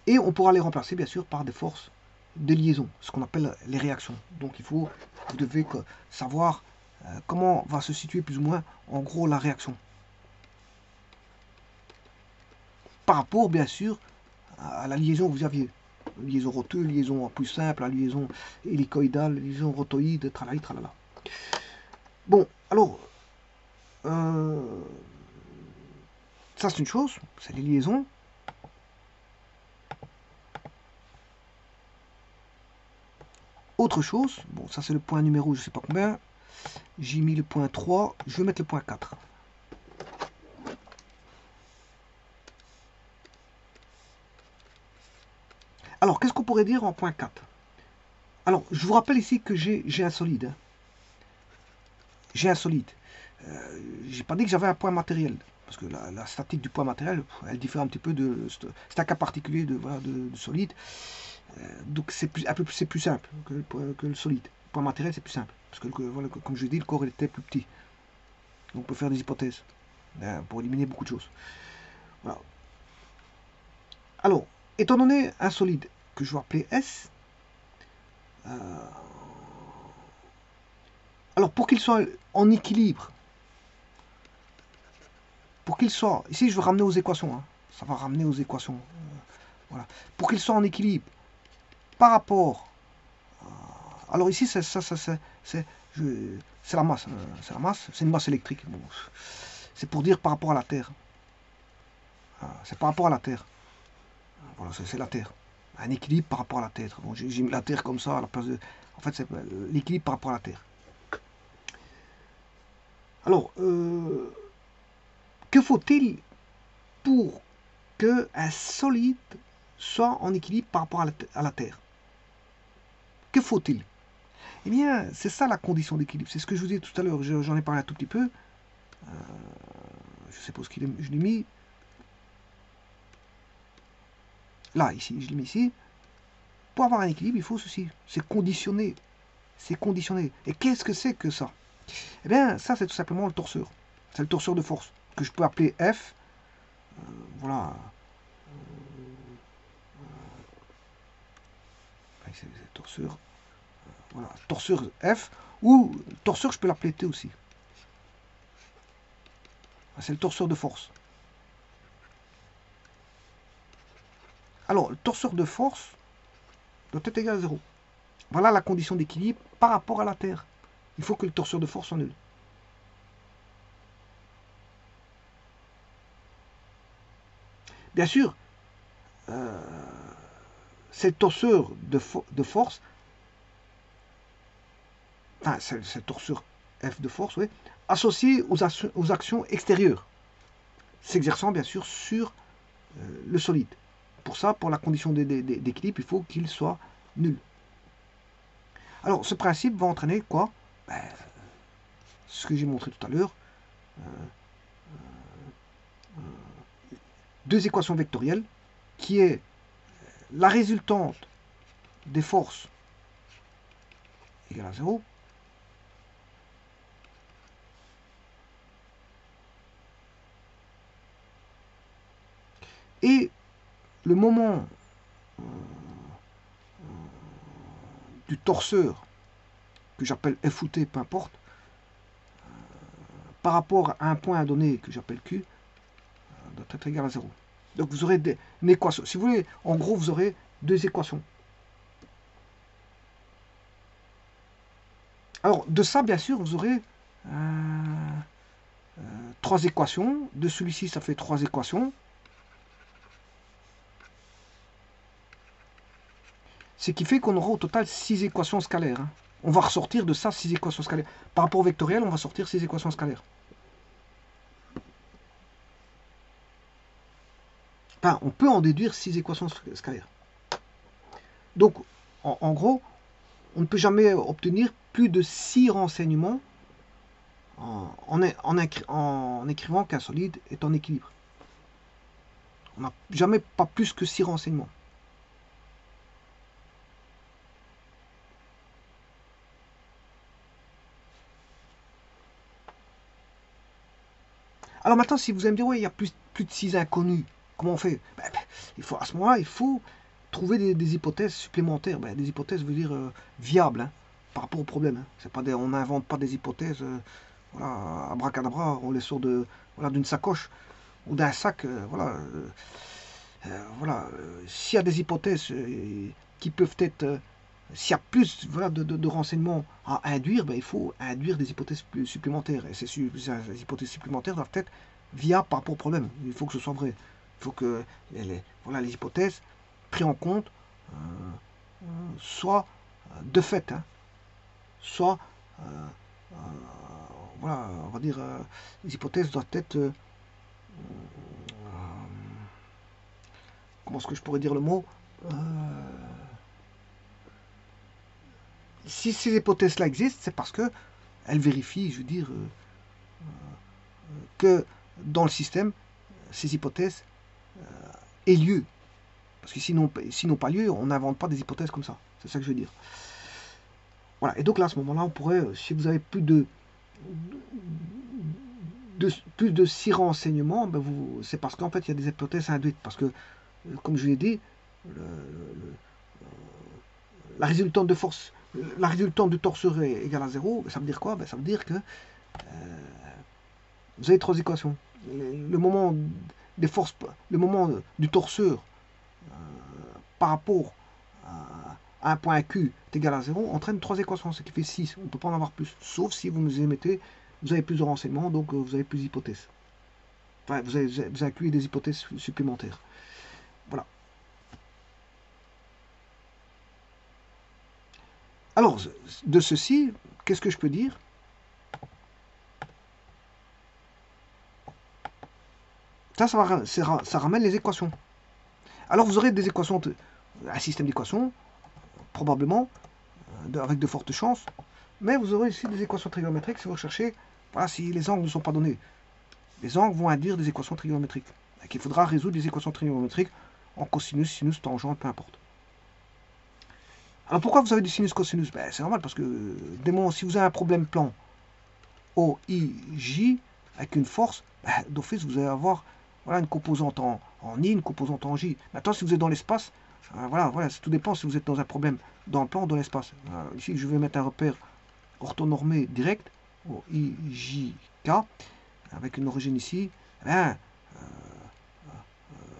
A: Et on pourra les remplacer, bien sûr, par des forces de liaison, ce qu'on appelle les réactions. Donc vous devez savoir comment va se situer plus ou moins, en gros, la réaction. Par rapport, bien sûr, à la liaison que vous aviez. Liaison roteuse, liaison plus simple, la liaison hélicoïdale, liaison rotoïde, tralala, tralala. Bon, alors, ça c'est une chose, c'est les liaisons. Autre chose, bon, ça c'est le point numéro, je sais pas combien. J'ai mis le point 3, je vais mettre le point 4. Alors, qu'est-ce qu'on pourrait dire en point 4? Alors, je vous rappelle ici que j'ai un solide. Hein. J'ai un solide. J'ai pas dit que j'avais un point matériel. Parce que la statique du point matériel, elle diffère un petit peu de... C'est un cas particulier de solide. Donc c'est plus simple que le solide. Le point matériel, c'est plus simple. Parce que, voilà, comme je l'ai dit, le corps était plus petit. Donc on peut faire des hypothèses pour éliminer beaucoup de choses. Voilà. Alors, étant donné un solide que je vais appeler S, alors pour qu'il soit en équilibre, pour qu'il soit, ici je vais ramener aux équations, hein, ça va ramener aux équations, voilà, pour qu'il soit en équilibre par rapport, alors ici c'est la masse, c'est une masse électrique, bon, c'est pour dire par rapport à la Terre, c'est par rapport à la Terre, voilà, c'est la Terre, un équilibre par rapport à la Terre, bon, j'ai mis la Terre comme ça à la place de, en fait c'est l'équilibre par rapport à la Terre. Alors, que faut-il pour qu'un solide soit en équilibre par rapport à la Terre? Que faut-il? Eh bien, c'est ça la condition d'équilibre. C'est ce que je vous ai dit tout à l'heure. J'en ai parlé un tout petit peu. Je suppose que je l'ai mis. Là, ici, je l'ai mis ici. Pour avoir un équilibre, il faut ceci. C'est conditionné. C'est conditionné. Et qu'est-ce que c'est que ça? Eh bien, ça, c'est tout simplement le torseur. C'est le torseur de force, que je peux appeler F. Voilà. C'est le torseur. Voilà, torseur F. Ou torseur, je peux l'appeler T aussi. C'est le torseur de force. Alors, le torseur de force doit être égal à 0. Voilà la condition d'équilibre par rapport à la Terre. Il faut que le torseur de force soit nul. Bien sûr, c'est le torseur de force, enfin, c'est le torseur F de force, oui, associé aux actions extérieures, s'exerçant bien sûr sur le solide. Pour ça, pour la condition d'équilibre, il faut qu'il soit nul. Alors, ce principe va entraîner quoi? Ben, ce que j'ai montré tout à l'heure. Deux équations vectorielles qui est la résultante des forces égale à 0 et le moment du torseur que j'appelle F ou T, peu importe, par rapport à un point donné que j'appelle Q, doit être égal à 0. Donc vous aurez une équation. Si vous voulez, en gros, vous aurez deux équations. Alors, de ça, bien sûr, vous aurez trois équations. De celui-ci, ça fait trois équations. Ce qui fait qu'on aura au total 6 équations scalaires. Hein. On va ressortir de ça 6 équations scalaires. Par rapport au vectoriel, on va sortir 6 équations scalaires. Enfin, on peut en déduire 6 équations scalaires. Donc, en gros, on ne peut jamais obtenir plus de 6 renseignements en écrivant qu'un solide est en équilibre. On n'a jamais pas plus que 6 renseignements. Alors maintenant, si vous allez me dire, oui, il y a plus de 6 inconnus, comment on fait? À ce moment-là, il faut trouver des hypothèses supplémentaires. Des hypothèses veut dire viables hein, par rapport au problème. Hein. C'est pas on n'invente pas des hypothèses, voilà, abracadabra, on les sort d'une sacoche ou d'un sac. Voilà. S'il y a des hypothèses qui peuvent être... s'il y a plus de renseignements à induire, il faut induire des hypothèses supplémentaires. Et ces hypothèses supplémentaires doivent être viables par rapport au problème. Il faut que ce soit vrai. Il faut que les hypothèses prises en compte soient de fait, hein, soit, on va dire, les hypothèses doivent être... comment est-ce que je pourrais dire le mot si ces hypothèses-là existent, c'est parce que elles vérifient, je veux dire, que dans le système, ces hypothèses aient lieu. Parce que sinon pas lieu, on n'invente pas des hypothèses comme ça. C'est ça que je veux dire. Voilà. Et donc là, à ce moment-là, on pourrait, si vous avez plus de 6 renseignements, c'est parce qu'en fait, il y a des hypothèses induites. Parce que, comme je l'ai dit, la résultante de force, la résultante du torseur est égale à 0, ça veut dire quoi? Ça veut dire que vous avez trois équations. Le moment des forces, le moment du torseur par rapport à un point Q est égal à 0 entraîne trois équations, ce qui fait 6. On ne peut pas en avoir plus. Sauf si vous nous émettez, vous avez plus de renseignements, donc vous avez plus d'hypothèses. Enfin, vous incluez des hypothèses supplémentaires. Voilà. Alors, de ceci, qu'est-ce que je peux dire? Ça ramène les équations. Alors, vous aurez des équations, un système d'équations, probablement, avec de fortes chances, mais vous aurez aussi des équations trigonométriques si vous recherchez, voilà, si les angles ne sont pas donnés. Les angles vont induire des équations trigonométriques. Donc, il faudra résoudre des équations trigonométriques en cosinus, sinus, tangente, peu importe. Alors pourquoi vous avez du sinus cosinus? C'est normal parce que si vous avez un problème plan OIJ avec une force, d'office vous allez avoir une composante en I, une composante en J. Maintenant si vous êtes dans l'espace, voilà, tout dépend si vous êtes dans un problème dans le plan ou dans l'espace. Ici je vais mettre un repère orthonormé direct, OIJK, avec une origine ici.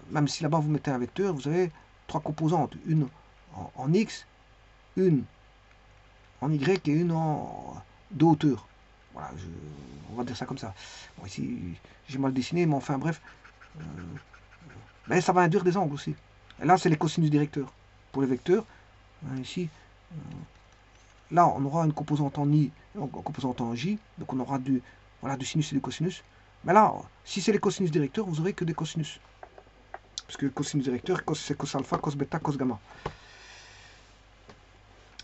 A: Même si là-bas vous mettez un vecteur, vous avez trois composantes, une en X, une en Y et une de hauteur. Voilà, on va dire ça comme ça. Bon, ici, j'ai mal dessiné, mais enfin bref. Ça va induire des angles aussi. Et là, c'est les cosinus directeurs. Pour les vecteurs, ici, là, on aura une composante en I, une composante en J. Donc on aura du sinus et du cosinus. Mais là, si c'est les cosinus directeurs, vous aurez que des cosinus. Parce que le cosinus directeur, c'est cos alpha, cos bêta, cos gamma.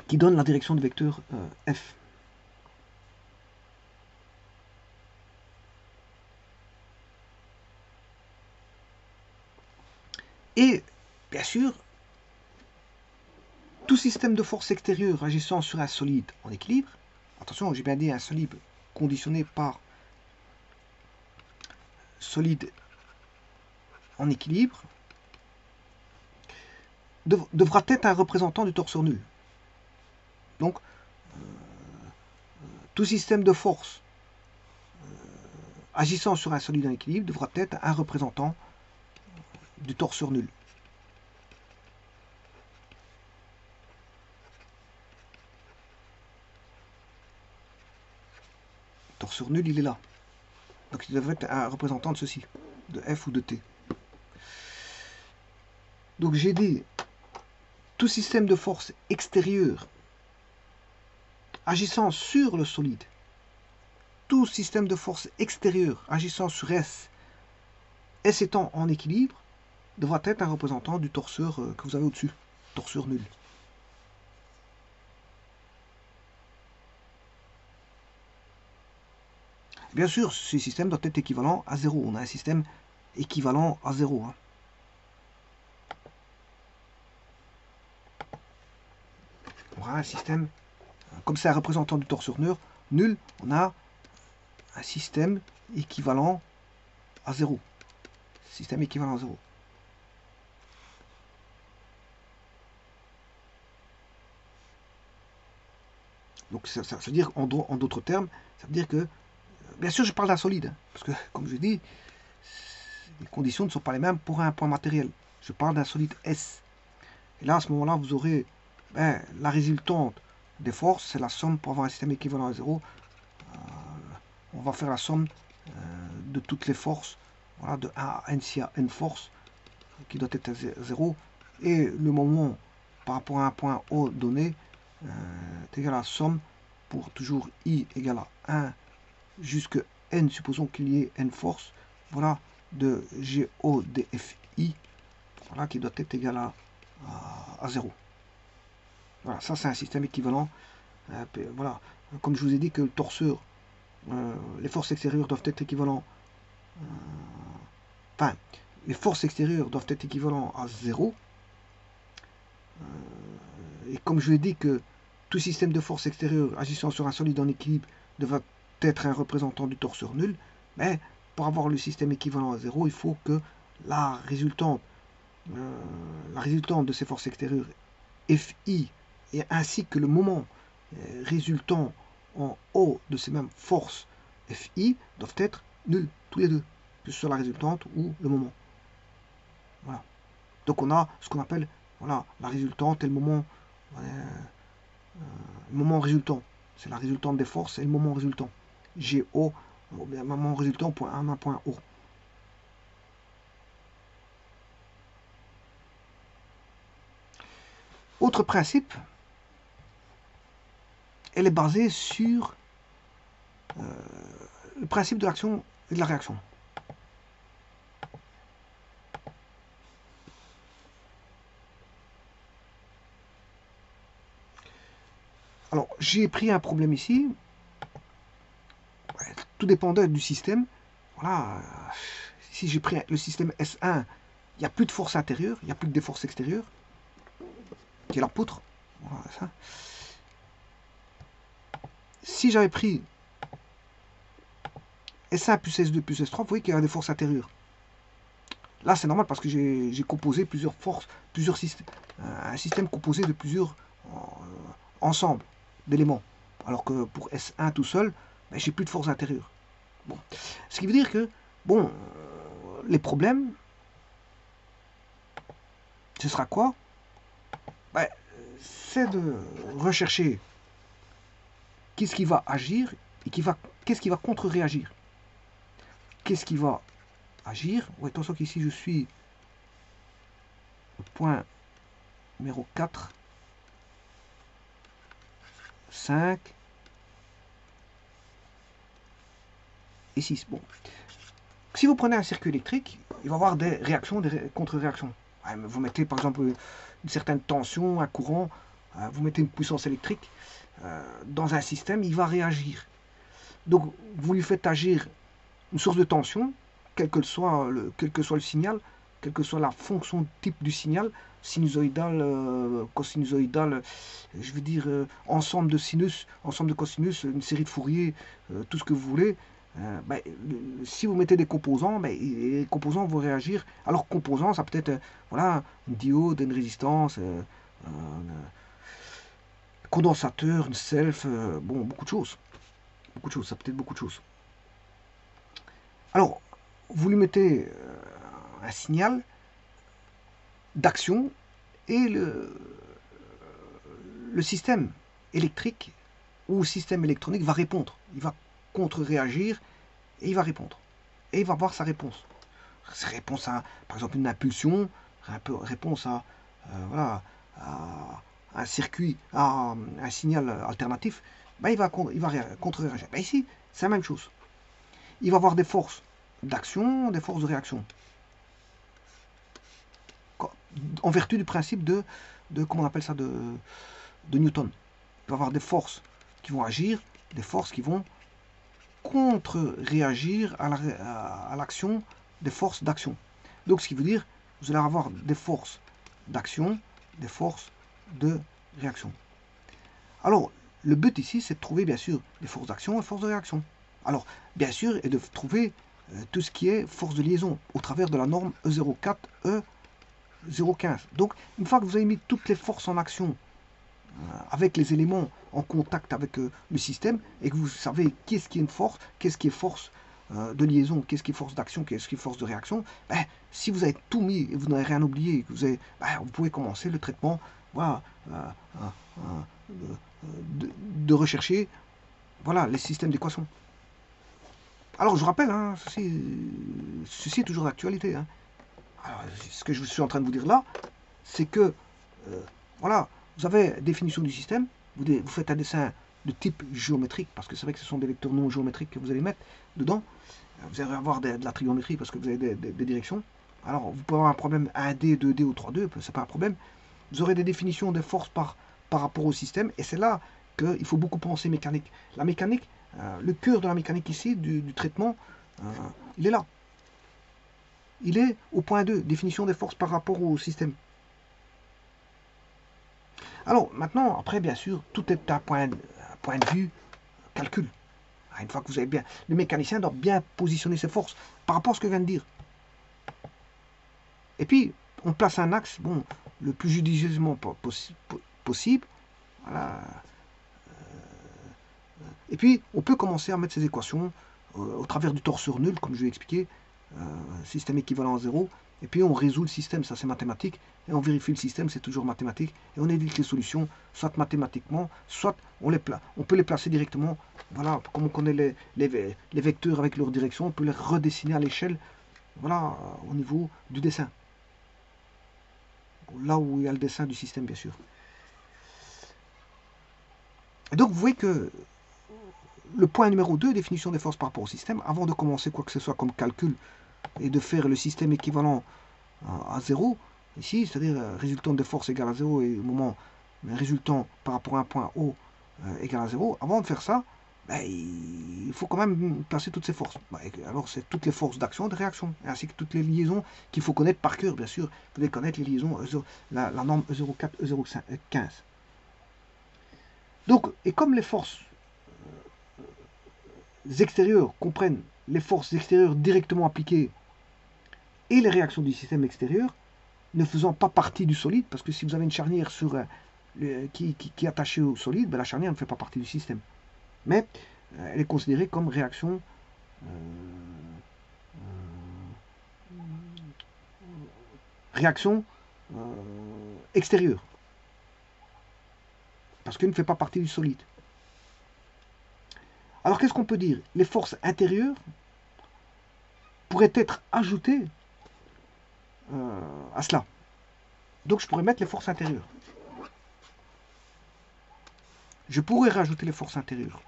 A: qui donne la direction du vecteur F. Et, bien sûr, tout système de force extérieure agissant sur un solide en équilibre, attention, j'ai bien dit un solide conditionné par solide en équilibre, devra être un représentant du torseur nul. Donc, tout système de force agissant sur un solide en équilibre devra être un représentant du torseur nul. Le torseur nul, il est là. Donc, il devrait être un représentant de ceci, de F ou de T. Donc, j'ai dit tout système de force extérieure agissant sur le solide, tout système de force extérieure agissant sur S, S étant en équilibre, devra être un représentant du torseur que vous avez au-dessus, torseur nul. Bien sûr, ce système doit être équivalent à 0. On a un système équivalent à 0. Hein. On aura un système, comme c'est un représentant du torseur nul, on a un système équivalent à 0. Système équivalent à 0. Donc ça veut dire, en d'autres termes, ça veut dire que, bien sûr je parle d'un solide, hein, parce que comme je dis, les conditions ne sont pas les mêmes pour un point matériel. Je parle d'un solide S. Et là, à ce moment-là, vous aurez la résultante des forces, c'est la somme pour avoir un système équivalent à 0. On va faire la somme de toutes les forces, voilà, de 1 à n si à n force, qui doit être à 0. Et le moment par rapport à un point O donné est égal à la somme pour toujours I égale à 1 jusque n, supposons qu'il y ait n force, voilà, de GO dFI, voilà, qui doit être égal à 0. Voilà, ça c'est un système équivalent. Voilà, comme je vous ai dit que le torseur, les forces extérieures doivent être équivalents, enfin, les forces extérieures doivent être équivalents à 0. Et comme je vous ai dit que tout système de force extérieure agissant sur un solide en équilibre devra être un représentant du torseur nul, mais pour avoir le système équivalent à 0, il faut que la résultante de ces forces extérieures Fi et ainsi que le moment résultant en O de ces mêmes forces Fi doivent être nuls, tous les deux, que ce soit la résultante ou le moment. Voilà. Donc on a ce qu'on appelle, voilà, la résultante et le moment résultant. C'est la résultante des forces et le moment résultant. GO, le moment résultant, point 1, point O. Autre principe, elle est basée sur le principe de l'action et de la réaction. Alors, j'ai pris un problème ici. Tout dépendait du système. Voilà. Si j'ai pris le système S1, il n'y a plus de force intérieure, il n'y a plus que des forces extérieures, qui est la poutre. Voilà, ça. Si j'avais pris S1 plus S2 plus S3, vous voyez qu'il y a des forces intérieures. Là, c'est normal parce que j'ai composé plusieurs forces, plusieurs systèmes, un système composé de plusieurs ensembles d'éléments. Alors que pour S1 tout seul, ben, j'ai plus de force intérieure. Bon. Ce qui veut dire que, bon, les problèmes, ce sera quoi? Ben, c'est de rechercher qu'est-ce qui va agir et qu'est-ce qui va contre-réagir. Qu'est-ce qui va agir? Ouais, attention qu'ici je suis au point numéro 4, 5 et 6. Bon. Si vous prenez un circuit électrique, il va y avoir des réactions, des contre-réactions. Vous mettez par exemple une certaine tension, un courant, vous mettez une puissance électrique dans un système, il va réagir. Donc, vous lui faites agir une source de tension, quel que soit le signal, quelle que soit la fonction type du signal, sinusoïdal, cosinusoïdal, je veux dire ensemble de sinus, ensemble de cosinus, une série de Fourier, tout ce que vous voulez. Ben, si vous mettez des composants, ben, les composants vont réagir. Alors composants, ça peut être voilà, une diode, une résistance, un condensateur, une self, bon, beaucoup de choses. Beaucoup de choses, ça peut être beaucoup de choses. Alors, vous lui mettez un signal d'action et le système électrique ou système électronique va répondre. Il va contre-réagir et il va répondre. Et il va voir sa réponse. Réponse à, par exemple, une impulsion, réponse à, voilà, à un circuit, à un signal alternatif, ben il va contre-réagir. Ben ici, c'est la même chose. Il va avoir des forces d'action, des forces de réaction. En vertu du principe de comment on appelle ça, de Newton. Il va avoir des forces qui vont agir, des forces qui vont contre-réagir à l'action des forces d'action. Donc ce qui veut dire, vous allez avoir des forces d'action, des forces de réaction. Alors, le but ici, c'est de trouver bien sûr les forces d'action et les forces de réaction. Alors, bien sûr, et de trouver tout ce qui est force de liaison au travers de la norme E04, E015. Donc, une fois que vous avez mis toutes les forces en action avec les éléments en contact avec le système et que vous savez qu'est-ce qui est une force, qu'est-ce qui est force de liaison, qu'est-ce qui est force d'action, qu'est-ce qui est force de réaction, ben, si vous avez tout mis et vous n'avez rien oublié, vous pouvez commencer le traitement, voilà, de rechercher voilà, les systèmes d'équation. Alors je vous rappelle, hein, ceci est toujours d'actualité. Hein. Ce que je suis en train de vous dire là, c'est que voilà, vous avez définition du système, vous faites un dessin de type géométrique, parce que c'est vrai que ce sont des vecteurs non géométriques que vous allez mettre dedans. Vous allez avoir de la trigonométrie parce que vous avez des directions. Alors vous pouvez avoir un problème 1D, 2D ou 3D, c'est pas un problème. Vous aurez des définitions des forces par rapport au système, et c'est là qu'il faut beaucoup penser mécanique. La mécanique, le cœur de la mécanique ici, du traitement, il est là. Il est au point 2, définition des forces par rapport au système. Alors, maintenant, après, bien sûr, tout est un point de vue calcul. Une fois que vous avez bien... Le mécanicien doit bien positionner ses forces par rapport à ce que je viens de dire. Et puis, on place un axe, bon, le plus judicieusement possible. Voilà. Et puis, on peut commencer à mettre ces équations au travers du torseur nul, comme je vais expliquer, système équivalent à 0. Et puis, on résout le système, ça c'est mathématique. Et on vérifie le système, c'est toujours mathématique. Et on édite les solutions, soit mathématiquement, soit on peut les placer directement. Voilà, comme on connaît les vecteurs avec leur direction, on peut les redessiner à l'échelle, voilà, au niveau du dessin. Là où il y a le dessin du système, bien sûr. Et donc, vous voyez que le point numéro 2, définition des forces par rapport au système, avant de commencer quoi que ce soit comme calcul et de faire le système équivalent à 0, ici, c'est-à-dire résultant de force égale à 0 et au moment résultant par rapport à un point O égal à 0, avant de faire ça, ben, il faut quand même placer toutes ces forces. Ben, alors, c'est toutes les forces d'action et de réaction, ainsi que toutes les liaisons qu'il faut connaître par cœur, bien sûr. Vous devez connaître les liaisons, la norme E04, E015. Donc, et comme les forces extérieures comprennent les forces extérieures directement appliquées et les réactions du système extérieur, ne faisant pas partie du solide, parce que si vous avez une charnière qui est attachée au solide, ben la charnière ne fait pas partie du système. Mais elle est considérée comme réaction extérieure, parce qu'elle ne fait pas partie du solide. Alors qu'est-ce qu'on peut dire? Les forces intérieures pourraient être ajoutées à cela. Donc je pourrais mettre les forces intérieures. Je pourrais rajouter les forces intérieures.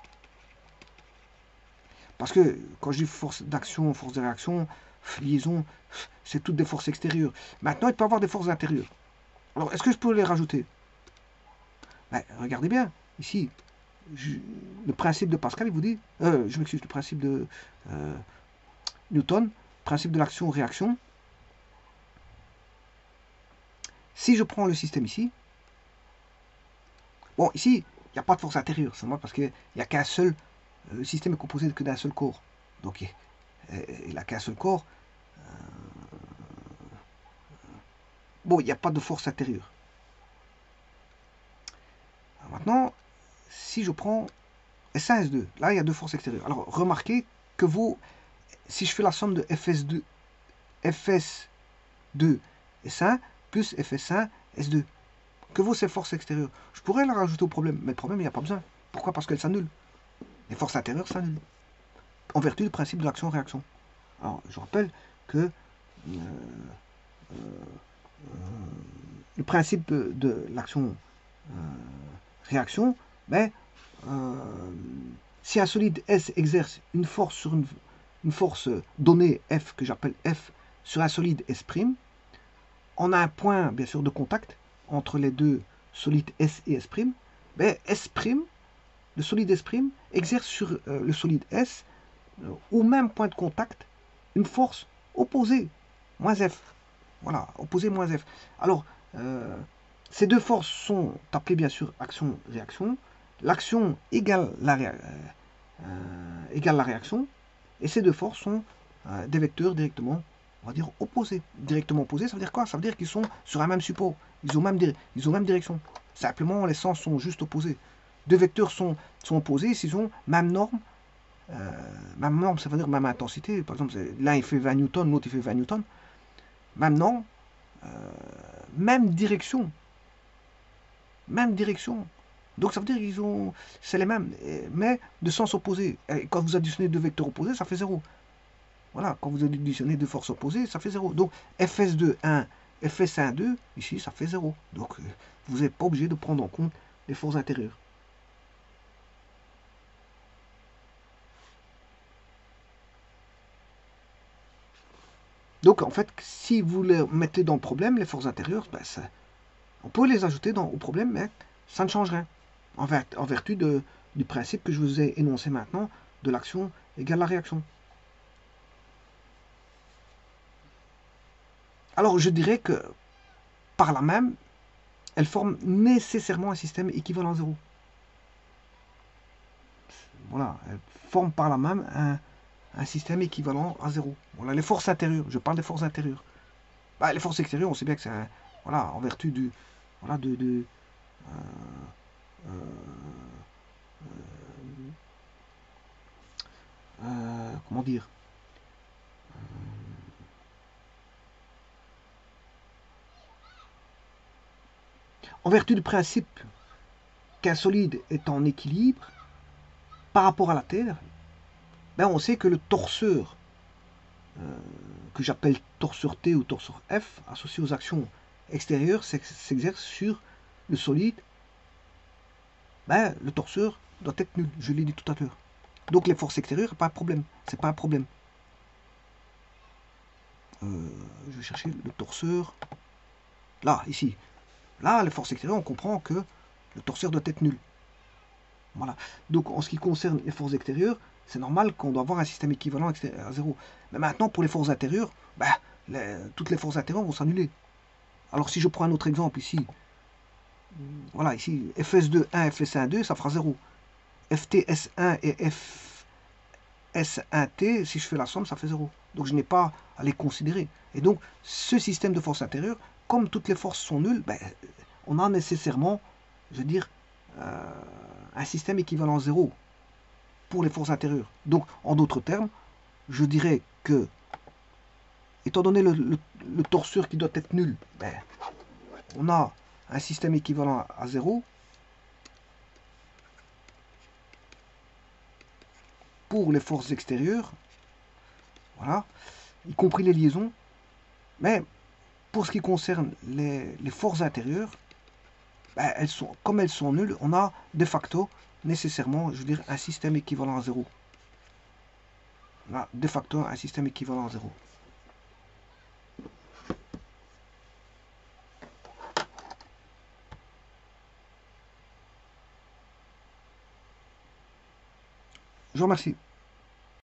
A: Parce que quand je dis force d'action, force de réaction, liaison, c'est toutes des forces extérieures. Maintenant, il peut y avoir des forces intérieures. Alors, est-ce que je peux les rajouter? Ben, regardez bien, ici, le principe de Pascal, il vous dit, je m'excuse, le principe de Newton, principe de l'action-réaction. Si je prends le système ici, bon, ici, il n'y a pas de force intérieure, c'est moi parce qu'il n'y a qu'un seul, le système est composé que d'un seul corps. Donc, il n'a qu'un seul corps. Bon, il n'y a pas de force intérieure. Alors maintenant, si je prends S1, S2, là, il y a deux forces extérieures. Alors, remarquez que si je fais la somme de FS2, FS2 S1 plus FS1 S2, que vaut ces forces extérieures? Je pourrais la rajouter au problème, mais le problème, il n'y a pas besoin. Pourquoi? Parce qu'elles s'annulent. Les forces intérieures s'annulent. En vertu du principe de l'action-réaction. Alors, je rappelle que le principe de l'action-réaction, ben, si un solide S exerce une force sur une force donnée F, que j'appelle F, sur un solide S', on a un point, bien sûr, de contact entre les deux solides S et S', ben, S', le solide S' exerce sur le solide S, au même point de contact, une force opposée, moins F. Voilà, opposée moins F. Alors, ces deux forces sont appelées bien sûr action-réaction. L'action égale la réaction. Et ces deux forces sont des vecteurs directement, on va dire, opposés. Directement opposés, ça veut dire quoi? Ça veut dire qu'ils sont sur un même support. Ils ont même direction. Simplement, les sens sont juste opposés. Deux vecteurs sont opposés s'ils ont même norme. Même norme, ça veut dire même intensité. Par exemple, l'un il fait 20 newtons, l'autre il fait 20 newtons. Même norme, même direction. Même direction. Donc ça veut dire qu'ils ont. C'est les mêmes, mais de sens opposés. Et quand vous additionnez deux vecteurs opposés, ça fait 0. Voilà, quand vous additionnez deux forces opposées, ça fait 0. Donc Fs2, 1, Fs1, 2, ici, ça fait 0. Donc vous n'êtes pas obligé de prendre en compte les forces intérieures. Donc en fait, si vous les mettez dans le problème, les forces intérieures, ben, on peut les ajouter au problème, mais ça ne change rien. En vertu du principe que je vous ai énoncé maintenant, de l'action égale la réaction. Alors je dirais que par là même, elles forment nécessairement un système équivalent à 0. Voilà, elles forment par là même un système équivalent à 0. Voilà, les forces intérieures, je parle des forces intérieures. Bah, les forces extérieures, on sait bien que c'est voilà, en vertu du, voilà, comment dire, en vertu du principe qu'un solide est en équilibre par rapport à la Terre, ben on sait que le torseur, que j'appelle torseur T ou torseur F, associé aux actions extérieures, s'exerce sur le solide, ben, le torseur doit être nul, je l'ai dit tout à l'heure. Donc les forces extérieures, pas de problème, c'est pas un problème. Je vais chercher le torseur, là, ici. Là, les forces extérieures, on comprend que le torseur doit être nul. Voilà. Donc en ce qui concerne les forces extérieures, c'est normal qu'on doit avoir un système équivalent à 0. Mais maintenant, pour les forces intérieures, bah, toutes les forces intérieures vont s'annuler. Alors si je prends un autre exemple ici, voilà, ici, Fs2, 1, Fs1, 2, ça fera 0. FTS1 et FS1T, si je fais la somme, ça fait 0. Donc je n'ai pas à les considérer. Et donc, ce système de force intérieure, comme toutes les forces sont nulles, ben, on a nécessairement, je veux dire, un système équivalent 0 pour les forces intérieures. Donc, en d'autres termes, je dirais que, étant donné le torseur qui doit être nul, ben, on a un système équivalent à 0 pour les forces extérieures, voilà, y compris les liaisons. Mais pour ce qui concerne les forces intérieures, ben, comme elles sont nulles, on a de facto nécessairement, je veux dire, un système équivalent à 0. On a de facto un système équivalent à 0. Je vous remercie.